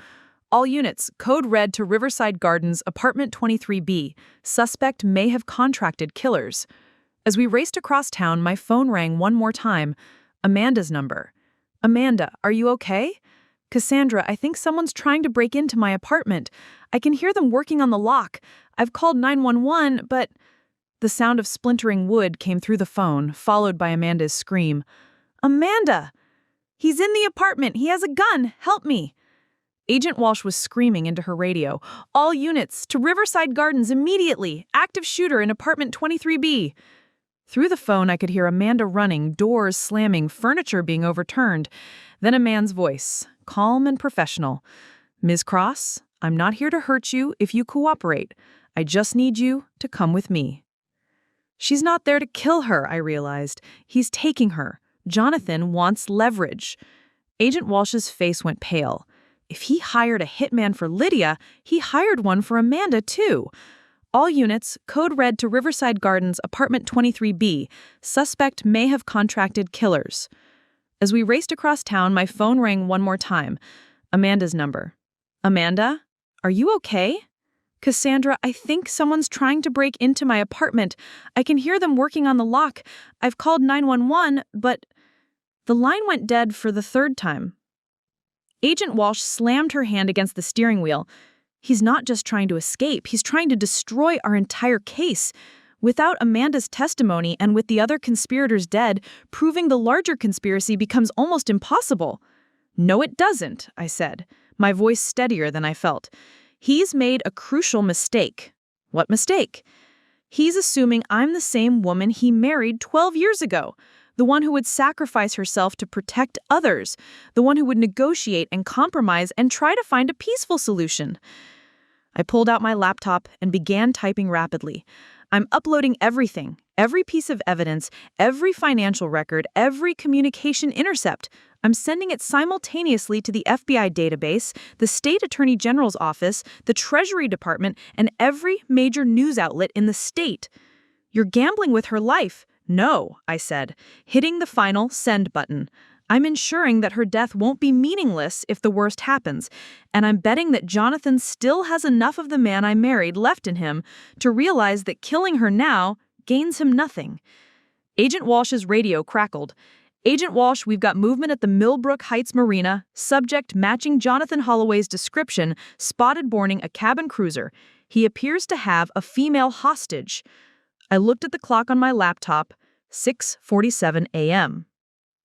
All units, code red to Riverside Gardens, apartment 23B. Suspect may have contracted killers. As we raced across town, my phone rang one more time. Amanda's number. Amanda, are you okay? Cassandra, I think someone's trying to break into my apartment. I can hear them working on the lock. I've called 911, but... The sound of splintering wood came through the phone, followed by Amanda's scream. Amanda! He's in the apartment. He has a gun. Help me. Agent Walsh was screaming into her radio. All units, to Riverside Gardens immediately. Active shooter in apartment 23B. Through the phone, I could hear Amanda running, doors slamming, furniture being overturned. Then a man's voice, calm and professional. Ms. Cross, I'm not here to hurt you if you cooperate. I just need you to come with me. She's not there to kill her, I realized. He's taking her. Jonathan wants leverage. Agent Walsh's face went pale. If he hired a hitman for Lydia, he hired one for Amanda, too. All units, code red to Riverside Gardens, apartment 23B. Suspect may have contracted killers. As we raced across town, my phone rang one more time. Amanda's number. Amanda, are you okay? Cassandra, I think someone's trying to break into my apartment. I can hear them working on the lock. I've called 911, but... The line went dead for the third time. Agent Walsh slammed her hand against the steering wheel. He's not just trying to escape, he's trying to destroy our entire case. Without Amanda's testimony and with the other conspirators dead, proving the larger conspiracy becomes almost impossible. No, it doesn't, I said, my voice steadier than I felt. He's made a crucial mistake. What mistake? He's assuming I'm the same woman he married 12 years ago, the one who would sacrifice herself to protect others, the one who would negotiate and compromise and try to find a peaceful solution. I pulled out my laptop and began typing rapidly. I'm uploading everything, every piece of evidence, every financial record, every communication intercept. I'm sending it simultaneously to the FBI database, the State Attorney General's office, the Treasury Department, and every major news outlet in the state. You're gambling with her life. No, I said, hitting the final send button. I'm ensuring that her death won't be meaningless if the worst happens, and I'm betting that Jonathan still has enough of the man I married left in him to realize that killing her now gains him nothing. Agent Walsh's radio crackled. Agent Walsh, we've got movement at the Millbrook Heights Marina, subject matching Jonathan Holloway's description, spotted boarding a cabin cruiser. He appears to have a female hostage. I looked at the clock on my laptop, 6:47 a.m.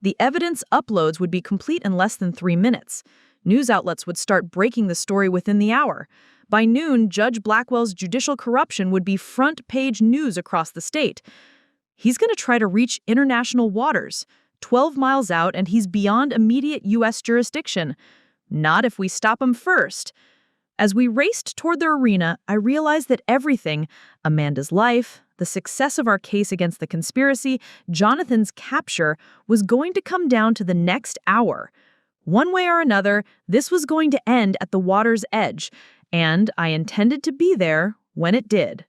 The evidence uploads would be complete in less than 3 minutes. News outlets would start breaking the story within the hour. By noon, Judge Blackwell's judicial corruption would be front-page news across the state. He's going to try to reach international waters, 12 miles out, and he's beyond immediate U.S. jurisdiction. Not if we stop him first. As we raced toward the arena, I realized that everything, Amanda's life, the success of our case against the conspiracy, Jonathan's capture, was going to come down to the next hour. One way or another, this was going to end at the water's edge, and I intended to be there when it did.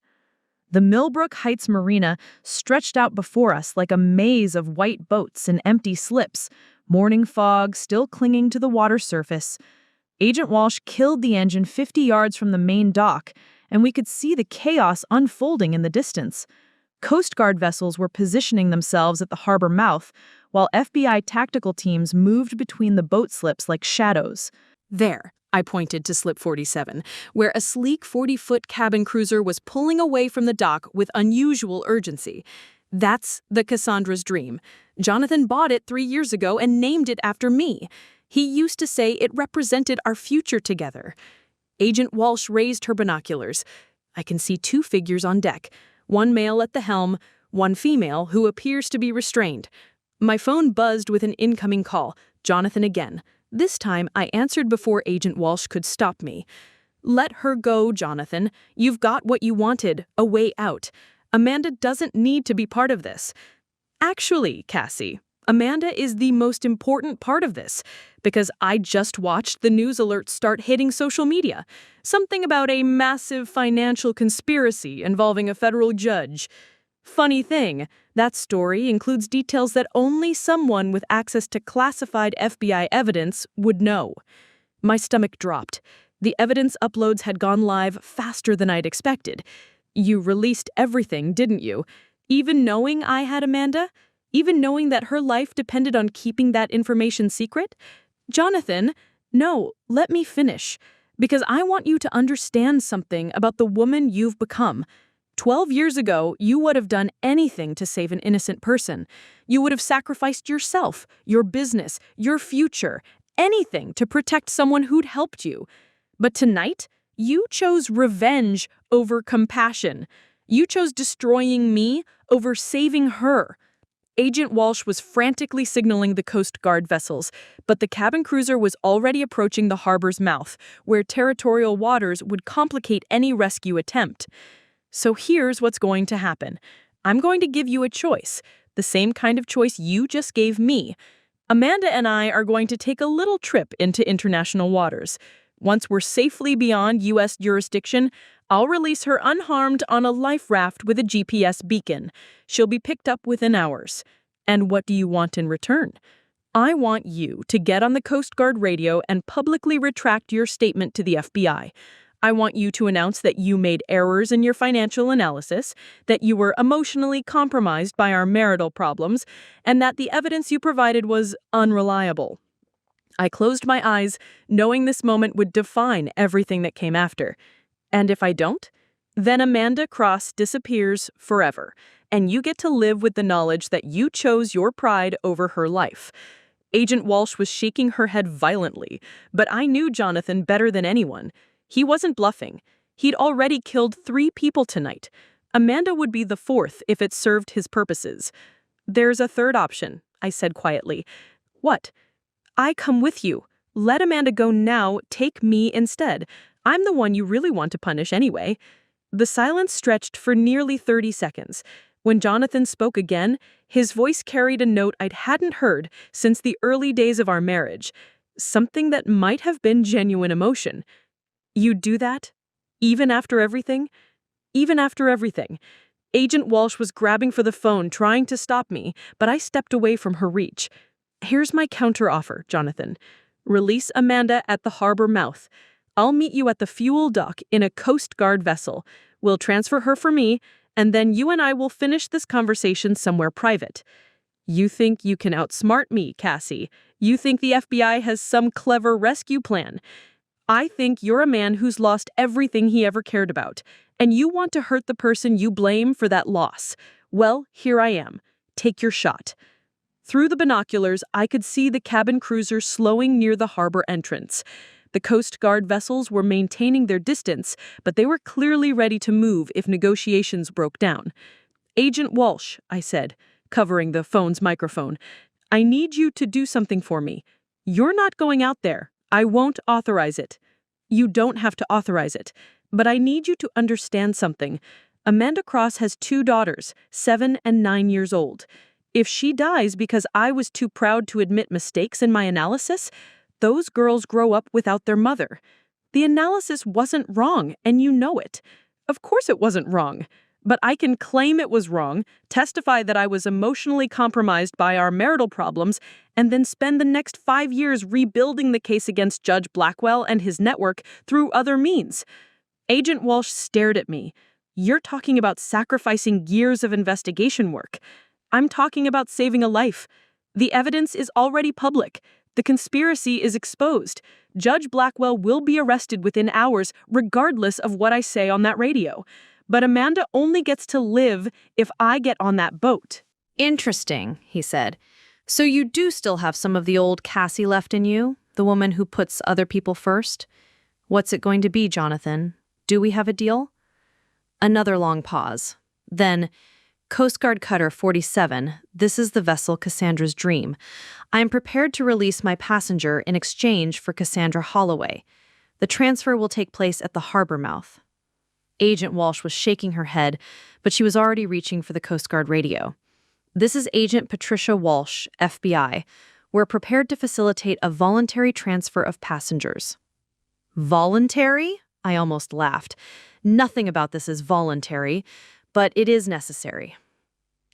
The Millbrook Heights Marina stretched out before us like a maze of white boats and empty slips, morning fog still clinging to the water surface. Agent Walsh killed the engine 50 yards from the main dock, and we could see the chaos unfolding in the distance. Coast Guard vessels were positioning themselves at the harbor mouth, while FBI tactical teams moved between the boat slips like shadows. There, I pointed to slip 47, where a sleek 40-foot cabin cruiser was pulling away from the dock with unusual urgency. That's the Cassandra's dream. Jonathan bought it 3 years ago and named it after me. He used to say it represented our future together. Agent Walsh raised her binoculars. I can see 2 figures on deck, one male at the helm, one female who appears to be restrained. My phone buzzed with an incoming call. Jonathan again. This time, I answered before Agent Walsh could stop me. Let her go, Jonathan. You've got what you wanted, a way out. Amanda doesn't need to be part of this. Actually, Cassie, Amanda is the most important part of this, because I just watched the news alerts start hitting social media. Something about a massive financial conspiracy involving a federal judge. Funny thing, that story includes details that only someone with access to classified FBI evidence would know. My stomach dropped. The evidence uploads had gone live faster than I'd expected. You released everything, didn't you? Even knowing I had Amanda? Even knowing that her life depended on keeping that information secret? Jonathan, no, let me finish. Because I want you to understand something about the woman you've become. 12 years ago, you would have done anything to save an innocent person. You would have sacrificed yourself, your business, your future, anything to protect someone who'd helped you. But tonight, you chose revenge over compassion. You chose destroying me over saving her. Agent Walsh was frantically signaling the Coast Guard vessels, but the cabin cruiser was already approaching the harbor's mouth, where territorial waters would complicate any rescue attempt. So here's what's going to happen. I'm going to give you a choice, the same kind of choice you just gave me. Amanda and I are going to take a little trip into international waters. Once we're safely beyond U.S. jurisdiction, I'll release her unharmed on a life raft with a GPS beacon. She'll be picked up within hours. And what do you want in return? I want you to get on the Coast Guard radio and publicly retract your statement to the FBI. I want you to announce that you made errors in your financial analysis, that you were emotionally compromised by our marital problems, and that the evidence you provided was unreliable. I closed my eyes, knowing this moment would define everything that came after. And if I don't, then Amanda Cross disappears forever, and you get to live with the knowledge that you chose your pride over her life. Agent Walsh was shaking her head violently, but I knew Jonathan better than anyone. He wasn't bluffing. He'd already killed 3 people tonight. Amanda would be the 4th if it served his purposes. There's a third option, I said quietly. What? I come with you. Let Amanda go now, take me instead. I'm the one you really want to punish anyway. The silence stretched for nearly 30 seconds. When Jonathan spoke again, his voice carried a note I hadn't heard since the early days of our marriage. Something that might have been genuine emotion. You'd do that? Even after everything? Even after everything. Agent Walsh was grabbing for the phone, trying to stop me, but I stepped away from her reach. Here's my counteroffer, Jonathan. Release Amanda at the harbor mouth. I'll meet you at the fuel dock in a Coast Guard vessel. We'll transfer her for me, and then you and I will finish this conversation somewhere private. You think you can outsmart me, Cassie. You think the FBI has some clever rescue plan. I think you're a man who's lost everything he ever cared about, and you want to hurt the person you blame for that loss. Well, here I am. Take your shot. Through the binoculars, I could see the cabin cruiser slowing near the harbor entrance. The Coast Guard vessels were maintaining their distance, but they were clearly ready to move if negotiations broke down. Agent Walsh, I said, covering the phone's microphone, I need you to do something for me. You're not going out there. I won't authorize it. You don't have to authorize it. But I need you to understand something. Amanda Cross has 2 daughters, 7 and 9 years old. If she dies because I was too proud to admit mistakes in my analysis, those girls grow up without their mother. The analysis wasn't wrong, and you know it. Of course it wasn't wrong. But I can claim it was wrong, testify that I was emotionally compromised by our marital problems, and then spend the next 5 years rebuilding the case against Judge Blackwell and his network through other means. Agent Walsh stared at me. You're talking about sacrificing years of investigation work. I'm talking about saving a life. The evidence is already public. The conspiracy is exposed. Judge Blackwell will be arrested within hours, regardless of what I say on that radio. But Amanda only gets to live if I get on that boat. Interesting, he said. So you do still have some of the old Cassie left in you, the woman who puts other people first? What's it going to be, Jonathan? Do we have a deal? Another long pause. Then, Coast Guard Cutter 47, this is the vessel Cassandra's Dream. I am prepared to release my passenger in exchange for Cassandra Holloway. The transfer will take place at the harbor mouth. Agent Walsh was shaking her head, but she was already reaching for the Coast Guard radio. This is Agent Patricia Walsh, FBI. We're prepared to facilitate a voluntary transfer of passengers. Voluntary? I almost laughed. Nothing about this is voluntary, but it is necessary.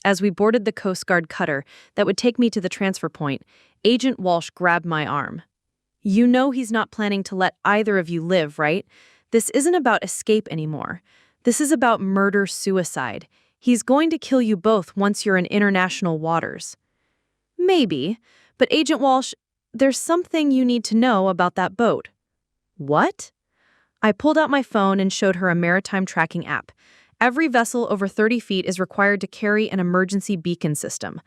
As we boarded the Coast Guard cutter that would take me to the transfer point, Agent Walsh grabbed my arm. You know he's not planning to let either of you live, right? This isn't about escape anymore. This is about murder-suicide. He's going to kill you both once you're in international waters. Maybe, but Agent Walsh, there's something you need to know about that boat. What? I pulled out my phone and showed her a maritime tracking app. Every vessel over 30 feet is required to carry an emergency beacon system.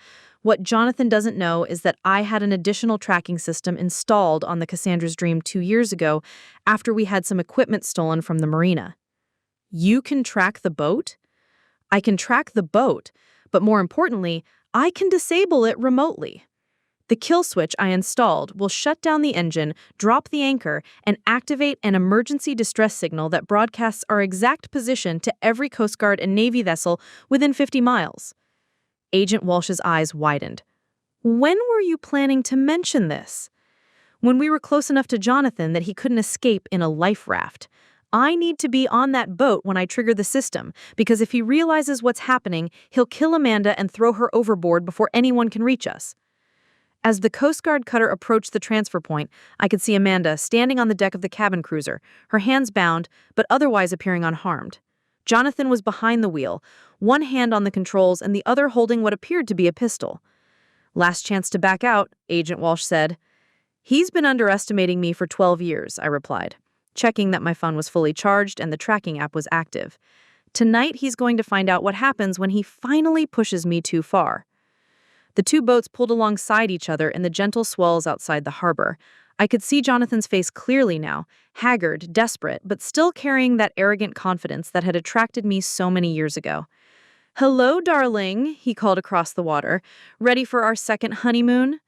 What Jonathan doesn't know is that I had an additional tracking system installed on the Cassandra's Dream 2 years ago after we had some equipment stolen from the marina. You can track the boat? I can track the boat, but more importantly, I can disable it remotely. The kill switch I installed will shut down the engine, drop the anchor, and activate an emergency distress signal that broadcasts our exact position to every Coast Guard and Navy vessel within 50 miles. Agent Walsh's eyes widened. When were you planning to mention this? When we were close enough to Jonathan that he couldn't escape in a life raft. I need to be on that boat when I trigger the system, because if he realizes what's happening, he'll kill Amanda and throw her overboard before anyone can reach us. As the Coast Guard cutter approached the transfer point, I could see Amanda standing on the deck of the cabin cruiser, her hands bound, but otherwise appearing unharmed. Jonathan was behind the wheel, one hand on the controls and the other holding what appeared to be a pistol. Last chance to back out, Agent Walsh said. He's been underestimating me for 12 years, I replied, checking that my phone was fully charged and the tracking app was active. Tonight he's going to find out what happens when he finally pushes me too far. The two boats pulled alongside each other in the gentle swells outside the harbor. I could see Jonathan's face clearly now, haggard, desperate, but still carrying that arrogant confidence that had attracted me so many years ago. "Hello, darling," he called across the water. "Ready for our second honeymoon?"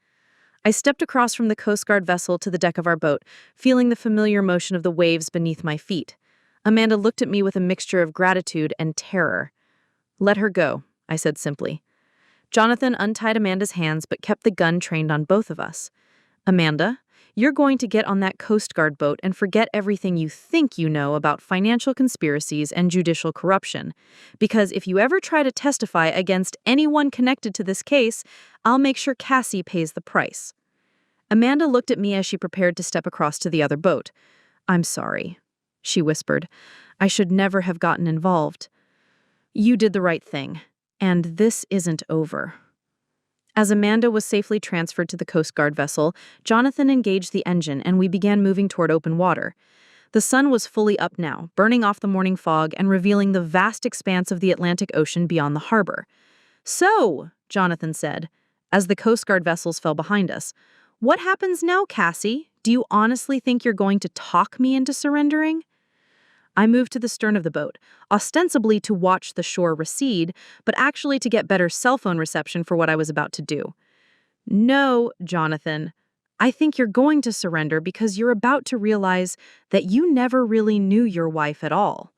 I stepped across from the Coast Guard vessel to the deck of our boat, feeling the familiar motion of the waves beneath my feet. Amanda looked at me with a mixture of gratitude and terror. "Let her go," I said simply. Jonathan untied Amanda's hands but kept the gun trained on both of us. "Amanda, you're going to get on that Coast Guard boat and forget everything you think you know about financial conspiracies and judicial corruption. Because if you ever try to testify against anyone connected to this case, I'll make sure Cassie pays the price." Amanda looked at me as she prepared to step across to the other boat. "I'm sorry," she whispered. "I should never have gotten involved. You did the right thing. And this isn't over." As Amanda was safely transferred to the Coast Guard vessel, Jonathan engaged the engine and we began moving toward open water. The sun was fully up now, burning off the morning fog and revealing the vast expanse of the Atlantic Ocean beyond the harbor. "So," Jonathan said, as the Coast Guard vessels fell behind us, "what happens now, Cassie? Do you honestly think you're going to talk me into surrendering?" I moved to the stern of the boat, ostensibly to watch the shore recede, but actually to get better cell phone reception for what I was about to do. "No, Jonathan. I think you're going to surrender because you're about to realize that you never really knew your wife at all."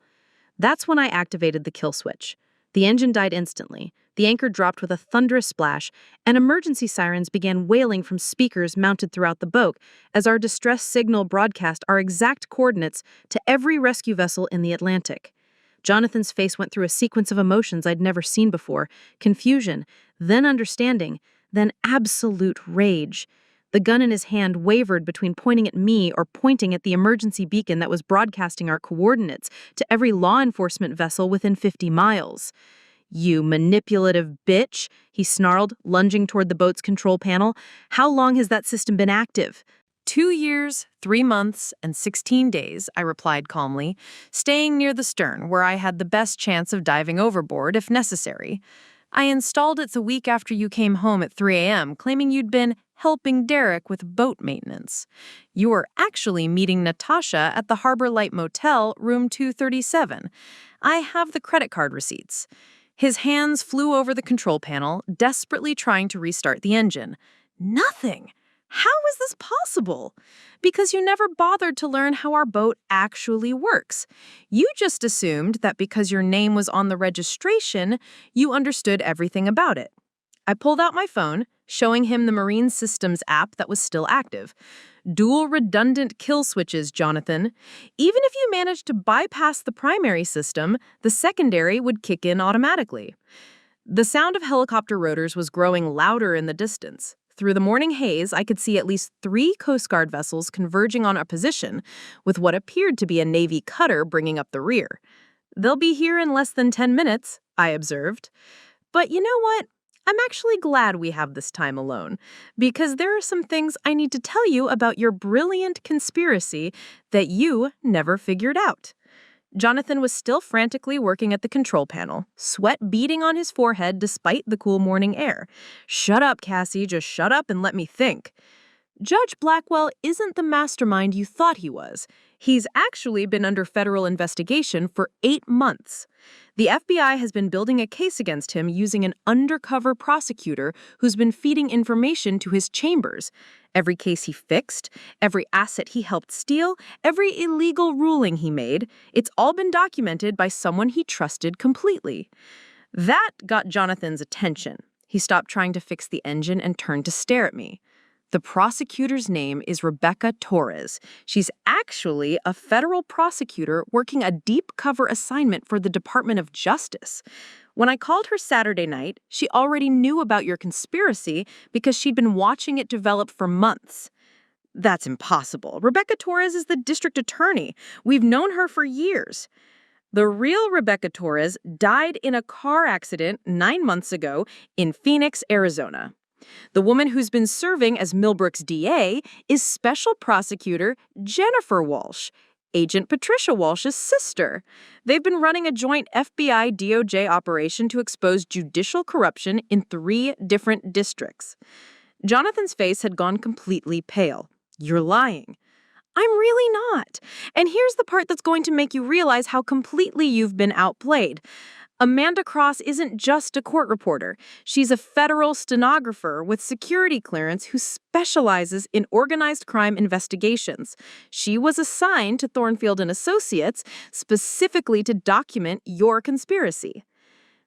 That's when I activated the kill switch. The engine died instantly, the anchor dropped with a thunderous splash, and emergency sirens began wailing from speakers mounted throughout the boat as our distress signal broadcast our exact coordinates to every rescue vessel in the Atlantic. Jonathan's face went through a sequence of emotions I'd never seen before: confusion, then understanding, then absolute rage. The gun in his hand wavered between pointing at me or pointing at the emergency beacon that was broadcasting our coordinates to every law enforcement vessel within 50 miles. "You manipulative bitch," he snarled, lunging toward the boat's control panel. "How long has that system been active?" 2 years, 3 months, and 16 days, I replied calmly, staying near the stern where I had the best chance of diving overboard if necessary. "I installed it the week after you came home at 3 a.m., claiming you'd been helping Derek with boat maintenance. You were actually meeting Natasha at the Harbor Light Motel, room 237. I have the credit card receipts." His hands flew over the control panel, desperately trying to restart the engine. "Nothing! How is this possible?" "Because you never bothered to learn how our boat actually works. You just assumed that because your name was on the registration, you understood everything about it. I pulled out my phone, showing him the Marine Systems app that was still active. Dual redundant kill switches, Jonathan. Even if you managed to bypass the primary system, the secondary would kick in automatically. The sound of helicopter rotors was growing louder in the distance. Through the morning haze, I could see at least 3 Coast Guard vessels converging on our position, with what appeared to be a Navy cutter bringing up the rear. They'll be here in less than 10 minutes, I observed. But you know what? I'm actually glad we have this time alone, because there are some things I need to tell you about your brilliant conspiracy that you never figured out. Jonathan was still frantically working at the control panel, sweat beading on his forehead despite the cool morning air. Shut up, Cassie, just shut up and let me think. Judge Blackwell isn't the mastermind you thought he was. He's actually been under federal investigation for 8 months. The FBI has been building a case against him using an undercover prosecutor who's been feeding information to his chambers. Every case he fixed, every asset he helped steal, every illegal ruling he made, it's all been documented by someone he trusted completely. That got Jonathan's attention. He stopped trying to fix the engine and turned to stare at me. The prosecutor's name is Rebecca Torres. She's actually a federal prosecutor working a deep cover assignment for the Department of Justice. When I called her Saturday night, she already knew about your conspiracy because she'd been watching it develop for months. That's impossible. Rebecca Torres is the district attorney. We've known her for years. The real Rebecca Torres died in a car accident 9 months ago in Phoenix, Arizona. The woman who's been serving as Millbrook's DA is Special Prosecutor Jennifer Walsh, Agent Patricia Walsh's sister. They've been running a joint FBI-DOJ operation to expose judicial corruption in 3 different districts. Jonathan's face had gone completely pale. You're lying. I'm really not. And here's the part that's going to make you realize how completely you've been outplayed. Amanda Cross isn't just a court reporter. She's a federal stenographer with security clearance who specializes in organized crime investigations. She was assigned to Thornfield and Associates specifically to document your conspiracy.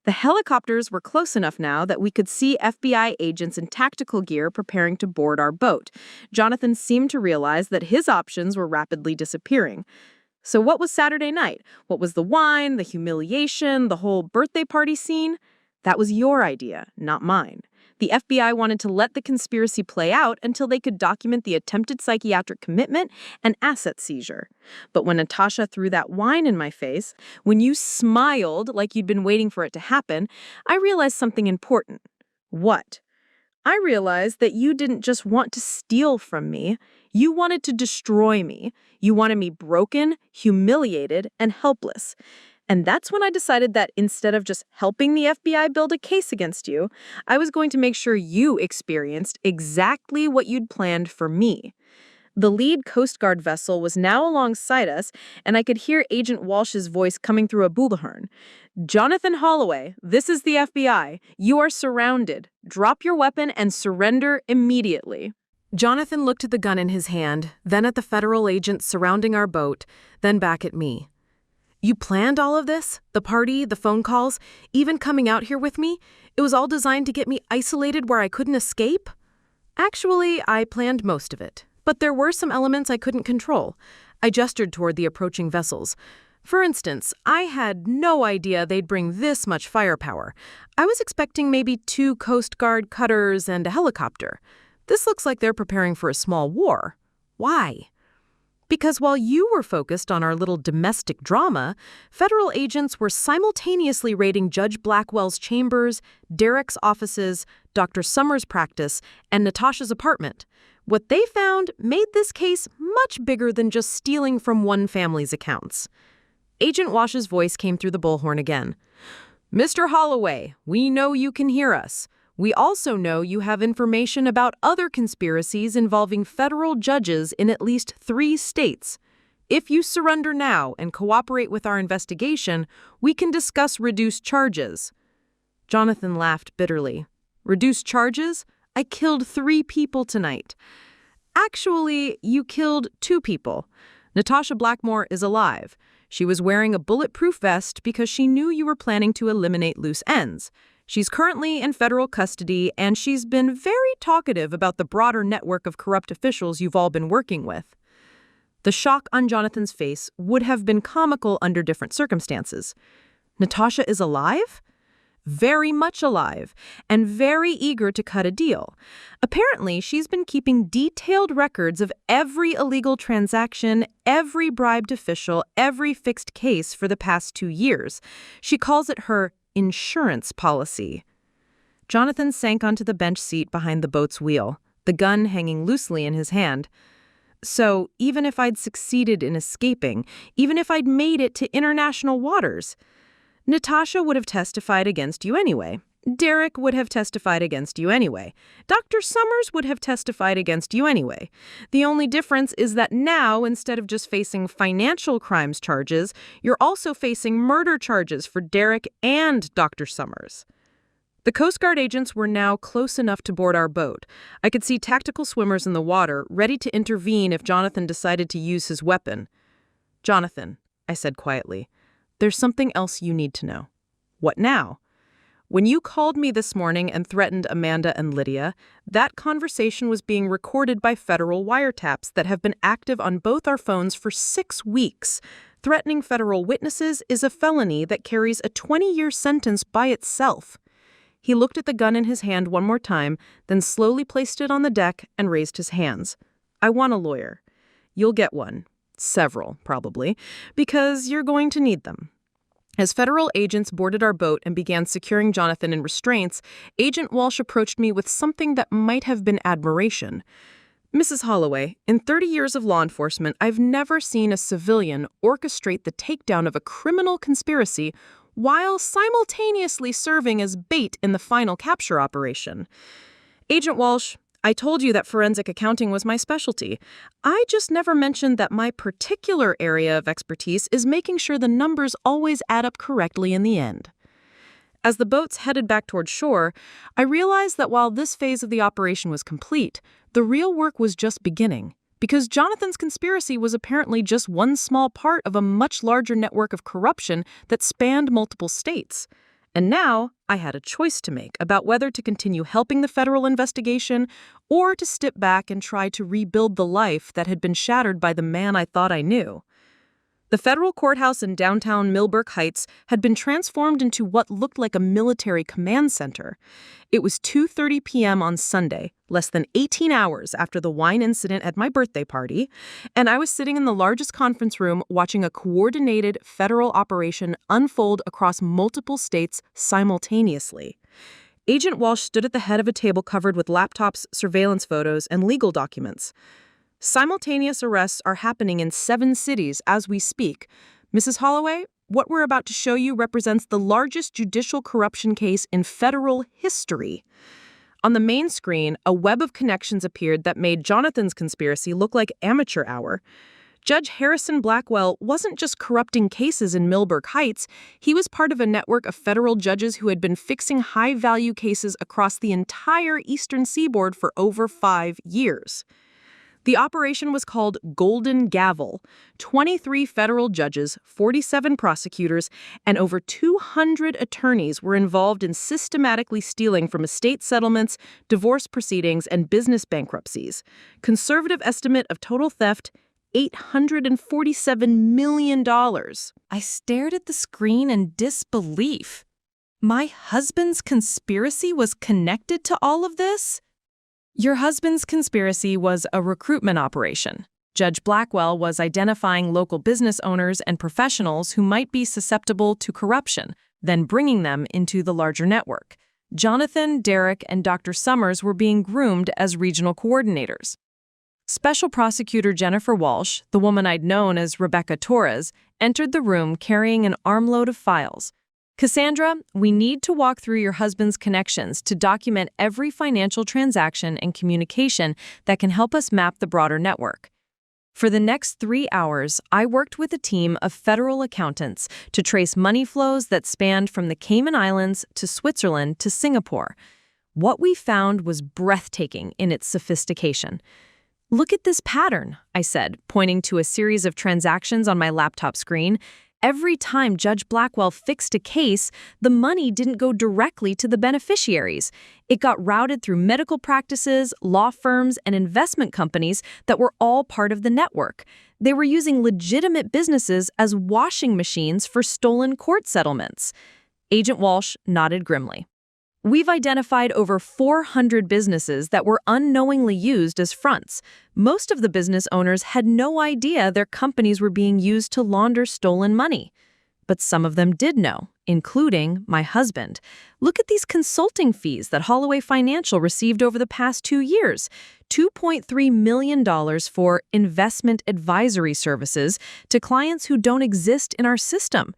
The helicopters were close enough now that we could see FBI agents in tactical gear preparing to board our boat. Jonathan seemed to realize that his options were rapidly disappearing. So what was Saturday night? What was the wine, the humiliation, the whole birthday party scene? That was your idea, not mine. The FBI wanted to let the conspiracy play out until they could document the attempted psychiatric commitment and asset seizure. But when Natasha threw that wine in my face, when you smiled like you'd been waiting for it to happen, I realized something important. What? I realized that you didn't just want to steal from me. You wanted to destroy me. You wanted me broken, humiliated, and helpless. And that's when I decided that instead of just helping the FBI build a case against you, I was going to make sure you experienced exactly what you'd planned for me. The lead Coast Guard vessel was now alongside us, and I could hear Agent Walsh's voice coming through a bullhorn. Jonathan Holloway, this is the FBI. You are surrounded. Drop your weapon and surrender immediately. Jonathan looked at the gun in his hand, then at the federal agents surrounding our boat, then back at me. You planned all of this? The party, the phone calls, even coming out here with me? It was all designed to get me isolated where I couldn't escape? Actually, I planned most of it. But there were some elements I couldn't control. I gestured toward the approaching vessels. For instance, I had no idea they'd bring this much firepower. I was expecting maybe 2 Coast Guard cutters and a helicopter. This looks like they're preparing for a small war. Why? Because while you were focused on our little domestic drama, federal agents were simultaneously raiding Judge Blackwell's chambers, Derek's offices, Dr. Summers' practice, and Natasha's apartment. What they found made this case much bigger than just stealing from one family's accounts. Agent Walsh's voice came through the bullhorn again. Mr. Holloway, we know you can hear us. We also know you have information about other conspiracies involving federal judges in at least 3 states. If you surrender now and cooperate with our investigation, we can discuss reduced charges. Jonathan laughed bitterly. Reduced charges? I killed 3 people tonight. Actually, you killed 2 people. Natasha Blackmore is alive. She was wearing a bulletproof vest because she knew you were planning to eliminate loose ends. She's currently in federal custody, and she's been very talkative about the broader network of corrupt officials you've all been working with. The shock on Jonathan's face would have been comical under different circumstances. Natasha is alive? Very much alive, and very eager to cut a deal. Apparently, she's been keeping detailed records of every illegal transaction, every bribed official, every fixed case for the past 2 years. She calls it her insurance policy. Jonathan sank onto the bench seat behind the boat's wheel, the gun hanging loosely in his hand. So, even if I'd succeeded in escaping, even if I'd made it to international waters, Natasha would have testified against you anyway. Derek would have testified against you anyway. Dr. Summers would have testified against you anyway. The only difference is that now, instead of just facing financial crimes charges, you're also facing murder charges for Derek and Dr. Summers. The Coast Guard agents were now close enough to board our boat. I could see tactical swimmers in the water, ready to intervene if Jonathan decided to use his weapon. "Jonathan," I said quietly, "there's something else you need to know." "What now?" "When you called me this morning and threatened Amanda and Lydia, that conversation was being recorded by federal wiretaps that have been active on both our phones for 6 weeks. Threatening federal witnesses is a felony that carries a 20-year sentence by itself." He looked at the gun in his hand one more time, then slowly placed it on the deck and raised his hands. "I want a lawyer. You'll get one. Several, probably, because you're going to need them." As federal agents boarded our boat and began securing Jonathan in restraints, Agent Walsh approached me with something that might have been admiration. "Mrs. Holloway, in 30 years of law enforcement, I've never seen a civilian orchestrate the takedown of a criminal conspiracy while simultaneously serving as bait in the final capture operation. Agent Walsh, I told you that forensic accounting was my specialty. I just never mentioned that my particular area of expertise is making sure the numbers always add up correctly in the end." As the boats headed back toward shore, I realized that while this phase of the operation was complete, the real work was just beginning, because Jonathan's conspiracy was apparently just one small part of a much larger network of corruption that spanned multiple states. And now, I had a choice to make about whether to continue helping the federal investigation or to step back and try to rebuild the life that had been shattered by the man I thought I knew. The federal courthouse in downtown Millbrook Heights had been transformed into what looked like a military command center. It was 2:30 p.m. on Sunday, less than 18 hours after the wine incident at my birthday party, and I was sitting in the largest conference room watching a coordinated federal operation unfold across multiple states simultaneously. Agent Walsh stood at the head of a table covered with laptops, surveillance photos, and legal documents. "Simultaneous arrests are happening in 7 cities as we speak. Mrs. Holloway, what we're about to show you represents the largest judicial corruption case in federal history." On the main screen, a web of connections appeared that made Jonathan's conspiracy look like amateur hour. Judge Harrison Blackwell wasn't just corrupting cases in Millbrook Heights, he was part of a network of federal judges who had been fixing high-value cases across the entire eastern seaboard for over 5 years. The operation was called Golden Gavel. 23 federal judges, 47 prosecutors, and over 200 attorneys were involved in systematically stealing from estate settlements, divorce proceedings, and business bankruptcies. Conservative estimate of total theft, $847 million. I stared at the screen in disbelief. My husband's conspiracy was connected to all of this? Your husband's conspiracy was a recruitment operation. Judge Blackwell was identifying local business owners and professionals who might be susceptible to corruption, then bringing them into the larger network. Jonathan, Derek, and Dr. Summers were being groomed as regional coordinators. Special Prosecutor Jennifer Walsh, the woman I'd known as Rebecca Torres, entered the room carrying an armload of files. "Cassandra, we need to walk through your husband's connections to document every financial transaction and communication that can help us map the broader network." For the next 3 hours, I worked with a team of federal accountants to trace money flows that spanned from the Cayman Islands to Switzerland to Singapore. What we found was breathtaking in its sophistication. "Look at this pattern," I said, pointing to a series of transactions on my laptop screen. Every time Judge Blackwell fixed a case, the money didn't go directly to the beneficiaries. It got routed through medical practices, law firms, and investment companies that were all part of the network. They were using legitimate businesses as washing machines for stolen court settlements. Agent Walsh nodded grimly. We've identified over 400 businesses that were unknowingly used as fronts. Most of the business owners had no idea their companies were being used to launder stolen money. But some of them did know, including my husband. Look at these consulting fees that Holloway Financial received over the past 2 years. $2.3 million for investment advisory services to clients who don't exist in our system.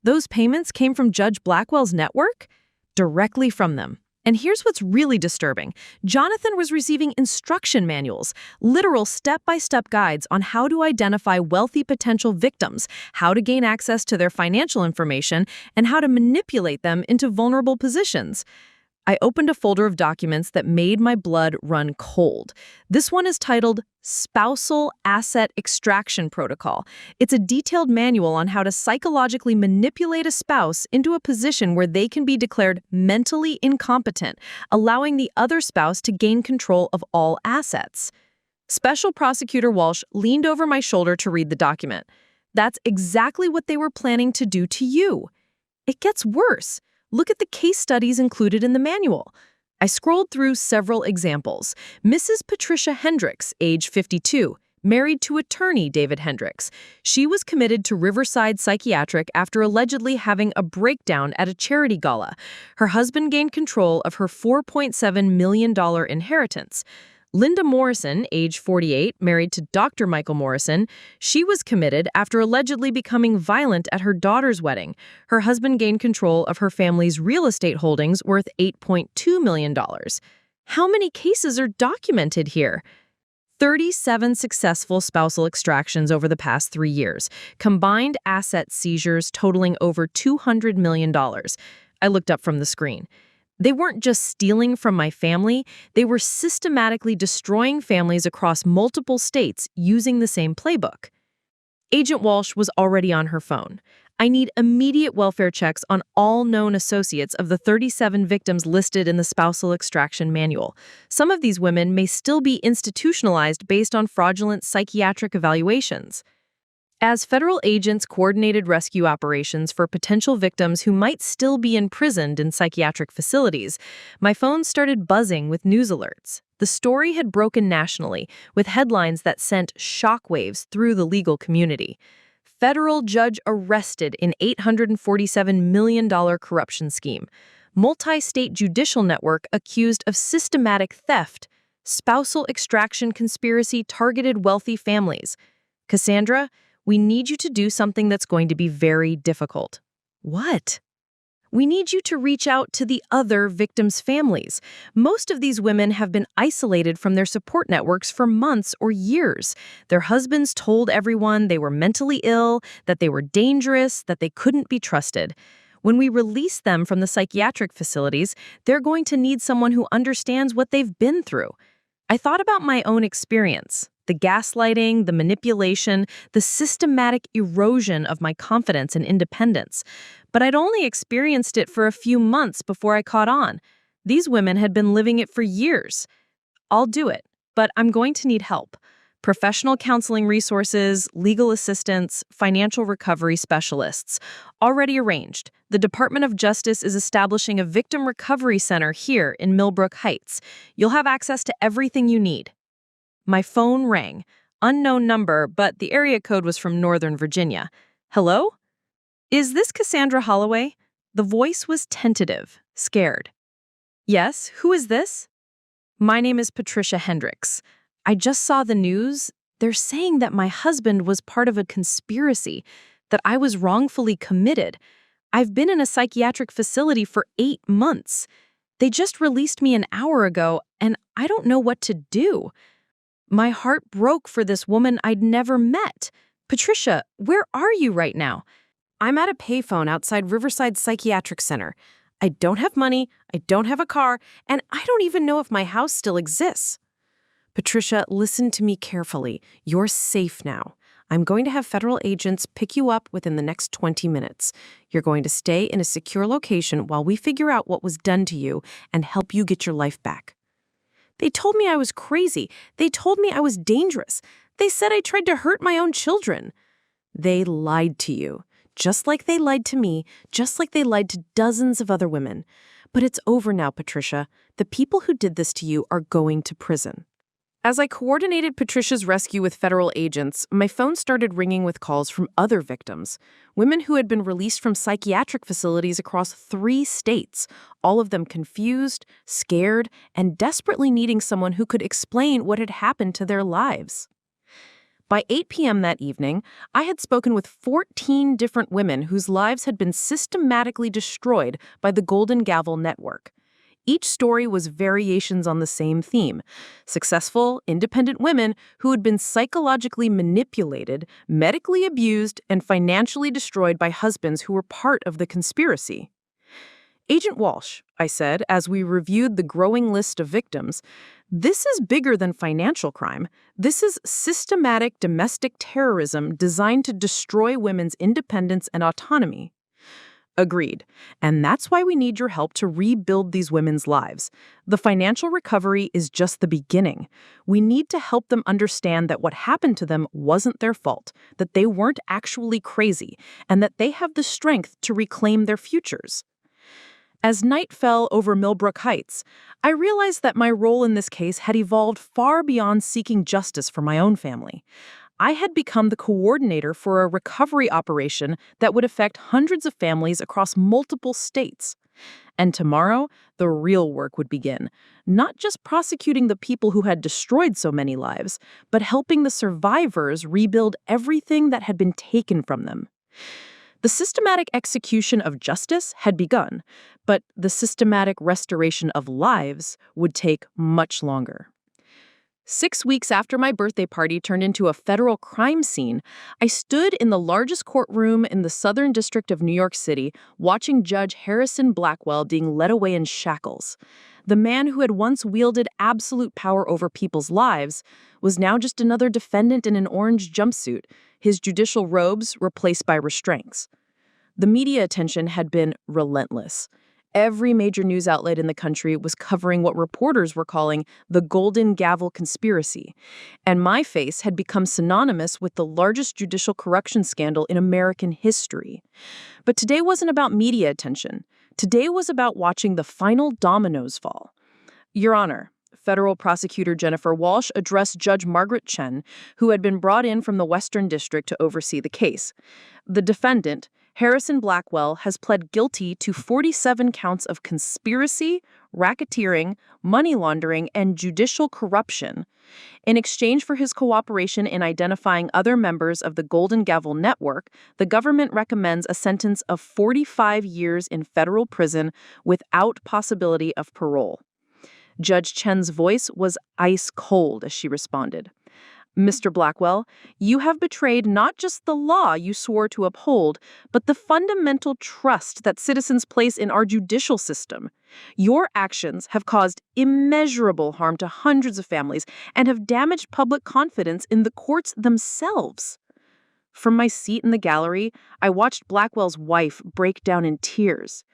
Those payments came from Judge Blackwell's network? Directly from them. And here's what's really disturbing. Jonathan was receiving instruction manuals, literal step-by-step guides on how to identify wealthy potential victims, how to gain access to their financial information, and how to manipulate them into vulnerable positions. I opened a folder of documents that made my blood run cold. This one is titled Spousal Asset Extraction Protocol. It's a detailed manual on how to psychologically manipulate a spouse into a position where they can be declared mentally incompetent, allowing the other spouse to gain control of all assets. Special Prosecutor Walsh leaned over my shoulder to read the document. That's exactly what they were planning to do to you. It gets worse. Look at the case studies included in the manual. I scrolled through several examples. Mrs. Patricia Hendricks, age 52, married to attorney David Hendricks. She was committed to Riverside Psychiatric after allegedly having a breakdown at a charity gala. Her husband gained control of her $4.7 million inheritance. Linda Morrison, age 48, married to Dr. Michael Morrison. She was committed after allegedly becoming violent at her daughter's wedding. Her husband gained control of her family's real estate holdings worth $8.2 million. How many cases are documented here? 37 successful spousal extractions over the past 3 years, combined asset seizures totaling over $200 million. I looked up from the screen. They weren't just stealing from my family, they were systematically destroying families across multiple states using the same playbook. Agent Walsh was already on her phone. I need immediate welfare checks on all known associates of the 37 victims listed in the spousal extraction manual. Some of these women may still be institutionalized based on fraudulent psychiatric evaluations. As federal agents coordinated rescue operations for potential victims who might still be imprisoned in psychiatric facilities, my phone started buzzing with news alerts. The story had broken nationally, with headlines that sent shockwaves through the legal community. Federal judge arrested in $847 million corruption scheme. Multi-state judicial network accused of systematic theft. Spousal extraction conspiracy targeted wealthy families. Cassandra, we need you to do something that's going to be very difficult. What? We need you to reach out to the other victims' families. Most of these women have been isolated from their support networks for months or years. Their husbands told everyone they were mentally ill, that they were dangerous, that they couldn't be trusted. When we release them from the psychiatric facilities, they're going to need someone who understands what they've been through. I thought about my own experience. The gaslighting, the manipulation, the systematic erosion of my confidence and independence. But I'd only experienced it for a few months before I caught on. These women had been living it for years. I'll do it, but I'm going to need help. Professional counseling resources, legal assistance, financial recovery specialists. Already arranged. The Department of Justice is establishing a victim recovery center here in Millbrook Heights. You'll have access to everything you need. My phone rang. Unknown number, but the area code was from Northern Virginia. Hello? Is this Cassandra Holloway? The voice was tentative, scared. Yes, who is this? My name is Patricia Hendricks. I just saw the news. They're saying that my husband was part of a conspiracy, that I was wrongfully committed. I've been in a psychiatric facility for 8 months. They just released me an hour ago, and I don't know what to do. My heart broke for this woman I'd never met. Patricia, where are you right now? I'm at a payphone outside Riverside Psychiatric Center. I don't have money, I don't have a car, and I don't even know if my house still exists. Patricia, listen to me carefully. You're safe now. I'm going to have federal agents pick you up within the next 20 minutes. You're going to stay in a secure location while we figure out what was done to you and help you get your life back. They told me I was crazy. They told me I was dangerous. They said I tried to hurt my own children. They lied to you, just like they lied to me, just like they lied to dozens of other women. But it's over now, Patricia. The people who did this to you are going to prison. As I coordinated Patricia's rescue with federal agents, my phone started ringing with calls from other victims, women who had been released from psychiatric facilities across 3 states, all of them confused, scared, and desperately needing someone who could explain what had happened to their lives. By 8 p.m. that evening, I had spoken with 14 different women whose lives had been systematically destroyed by the Golden Gavel Network. Each story was variations on the same theme: successful, independent women who had been psychologically manipulated, medically abused, and financially destroyed by husbands who were part of the conspiracy. Agent Walsh, I said, as we reviewed the growing list of victims, this is bigger than financial crime. This is systematic domestic terrorism designed to destroy women's independence and autonomy. Agreed. And that's why we need your help to rebuild these women's lives. The financial recovery is just the beginning. We need to help them understand that what happened to them wasn't their fault, that they weren't actually crazy, and that they have the strength to reclaim their futures. As night fell over Millbrook Heights, I realized that my role in this case had evolved far beyond seeking justice for my own family. I had become the coordinator for a recovery operation that would affect hundreds of families across multiple states. And tomorrow, the real work would begin, not just prosecuting the people who had destroyed so many lives, but helping the survivors rebuild everything that had been taken from them. The systematic execution of justice had begun, but the systematic restoration of lives would take much longer. 6 weeks after my birthday party turned into a federal crime scene, I stood in the largest courtroom in the Southern District of New York City, watching Judge Harrison Blackwell being led away in shackles. The man who had once wielded absolute power over people's lives was now just another defendant in an orange jumpsuit, his judicial robes replaced by restraints. The media attention had been relentless. Every major news outlet in the country was covering what reporters were calling the Golden Gavel conspiracy, and my face had become synonymous with the largest judicial corruption scandal in American history. But today wasn't about media attention. Today was about watching the final dominoes fall. Your Honor, Federal Prosecutor Jennifer Walsh addressed Judge Margaret Chen, who had been brought in from the Western District to oversee the case. The defendant, Harrison Blackwell, has pled guilty to 47 counts of conspiracy, racketeering, money laundering, and judicial corruption. In exchange for his cooperation in identifying other members of the Golden Gavel Network, the government recommends a sentence of 45 years in federal prison without possibility of parole. Judge Chen's voice was ice cold as she responded. Mr. Blackwell, you have betrayed not just the law you swore to uphold, but the fundamental trust that citizens place in our judicial system. Your actions have caused immeasurable harm to hundreds of families and have damaged public confidence in the courts themselves. From my seat in the gallery, I watched Blackwell's wife break down in tears.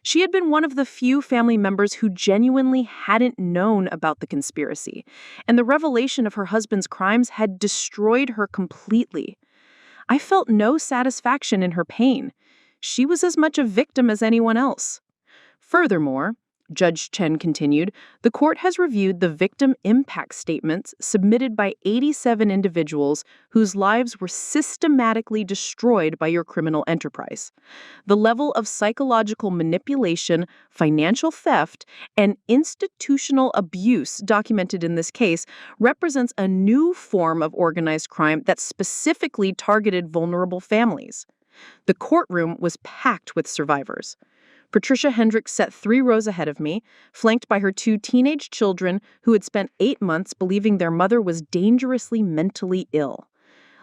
She had been one of the few family members who genuinely hadn't known about the conspiracy, and the revelation of her husband's crimes had destroyed her completely. I felt no satisfaction in her pain. She was as much a victim as anyone else. Furthermore, Judge Chen continued, the court has reviewed the victim impact statements submitted by 87 individuals whose lives were systematically destroyed by your criminal enterprise. The level of psychological manipulation, financial theft, and institutional abuse documented in this case represents a new form of organized crime that specifically targeted vulnerable families. The courtroom was packed with survivors. Patricia Hendricks sat 3 rows ahead of me, flanked by her 2 teenage children who had spent 8 months believing their mother was dangerously mentally ill.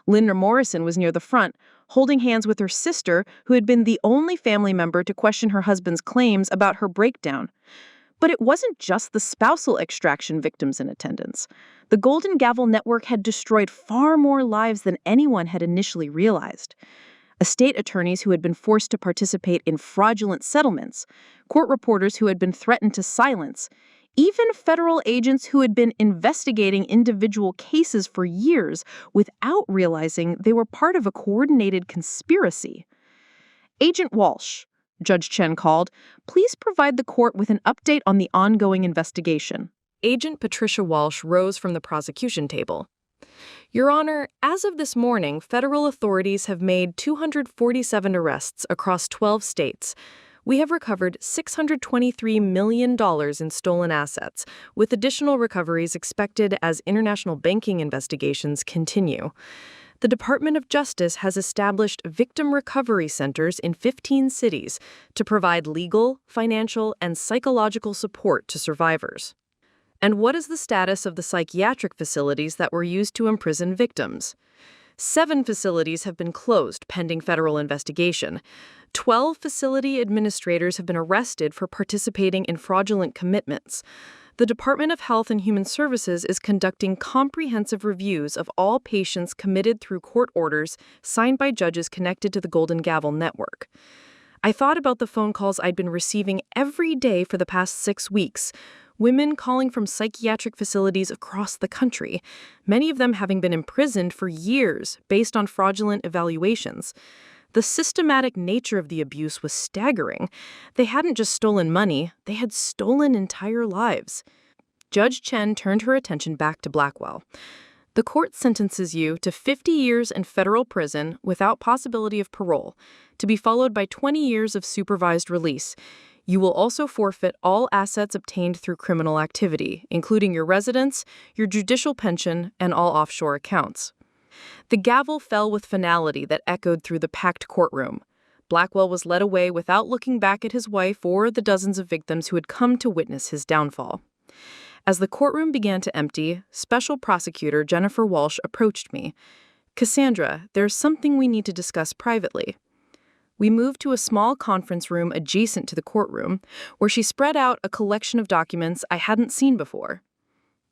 Linda Morrison was near the front, holding hands with her sister, who had been the only family member to question her husband's claims about her breakdown. But it wasn't just the spousal extraction victims in attendance. The Golden Gavel Network had destroyed far more lives than anyone had initially realized. Estate attorneys who had been forced to participate in fraudulent settlements, court reporters who had been threatened to silence, even federal agents who had been investigating individual cases for years without realizing they were part of a coordinated conspiracy. Agent Walsh, Judge Chen called, please provide the court with an update on the ongoing investigation. Agent Patricia Walsh rose from the prosecution table. Your Honor, as of this morning, federal authorities have made 247 arrests across 12 states. We have recovered $623 million in stolen assets, with additional recoveries expected as international banking investigations continue. The Department of Justice has established victim recovery centers in 15 cities to provide legal, financial, and psychological support to survivors. And what is the status of the psychiatric facilities that were used to imprison victims? 7 facilities have been closed pending federal investigation. 12 facility administrators have been arrested for participating in fraudulent commitments. The Department of Health and Human Services is conducting comprehensive reviews of all patients committed through court orders signed by judges connected to the Golden Gavel Network. I thought about the phone calls I'd been receiving every day for the past 6 weeks. Women calling from psychiatric facilities across the country, many of them having been imprisoned for years based on fraudulent evaluations. The systematic nature of the abuse was staggering. They hadn't just stolen money, they had stolen entire lives. Judge Chen turned her attention back to Blackwell. The court sentences you to 50 years in federal prison without possibility of parole, to be followed by 20 years of supervised release. You will also forfeit all assets obtained through criminal activity, including your residence, your judicial pension, and all offshore accounts. The gavel fell with finality that echoed through the packed courtroom. Blackwell was led away without looking back at his wife or the dozens of victims who had come to witness his downfall. As the courtroom began to empty, Special Prosecutor Jennifer Walsh approached me. "Cassandra, there's something we need to discuss privately." We moved to a small conference room adjacent to the courtroom, where she spread out a collection of documents I hadn't seen before.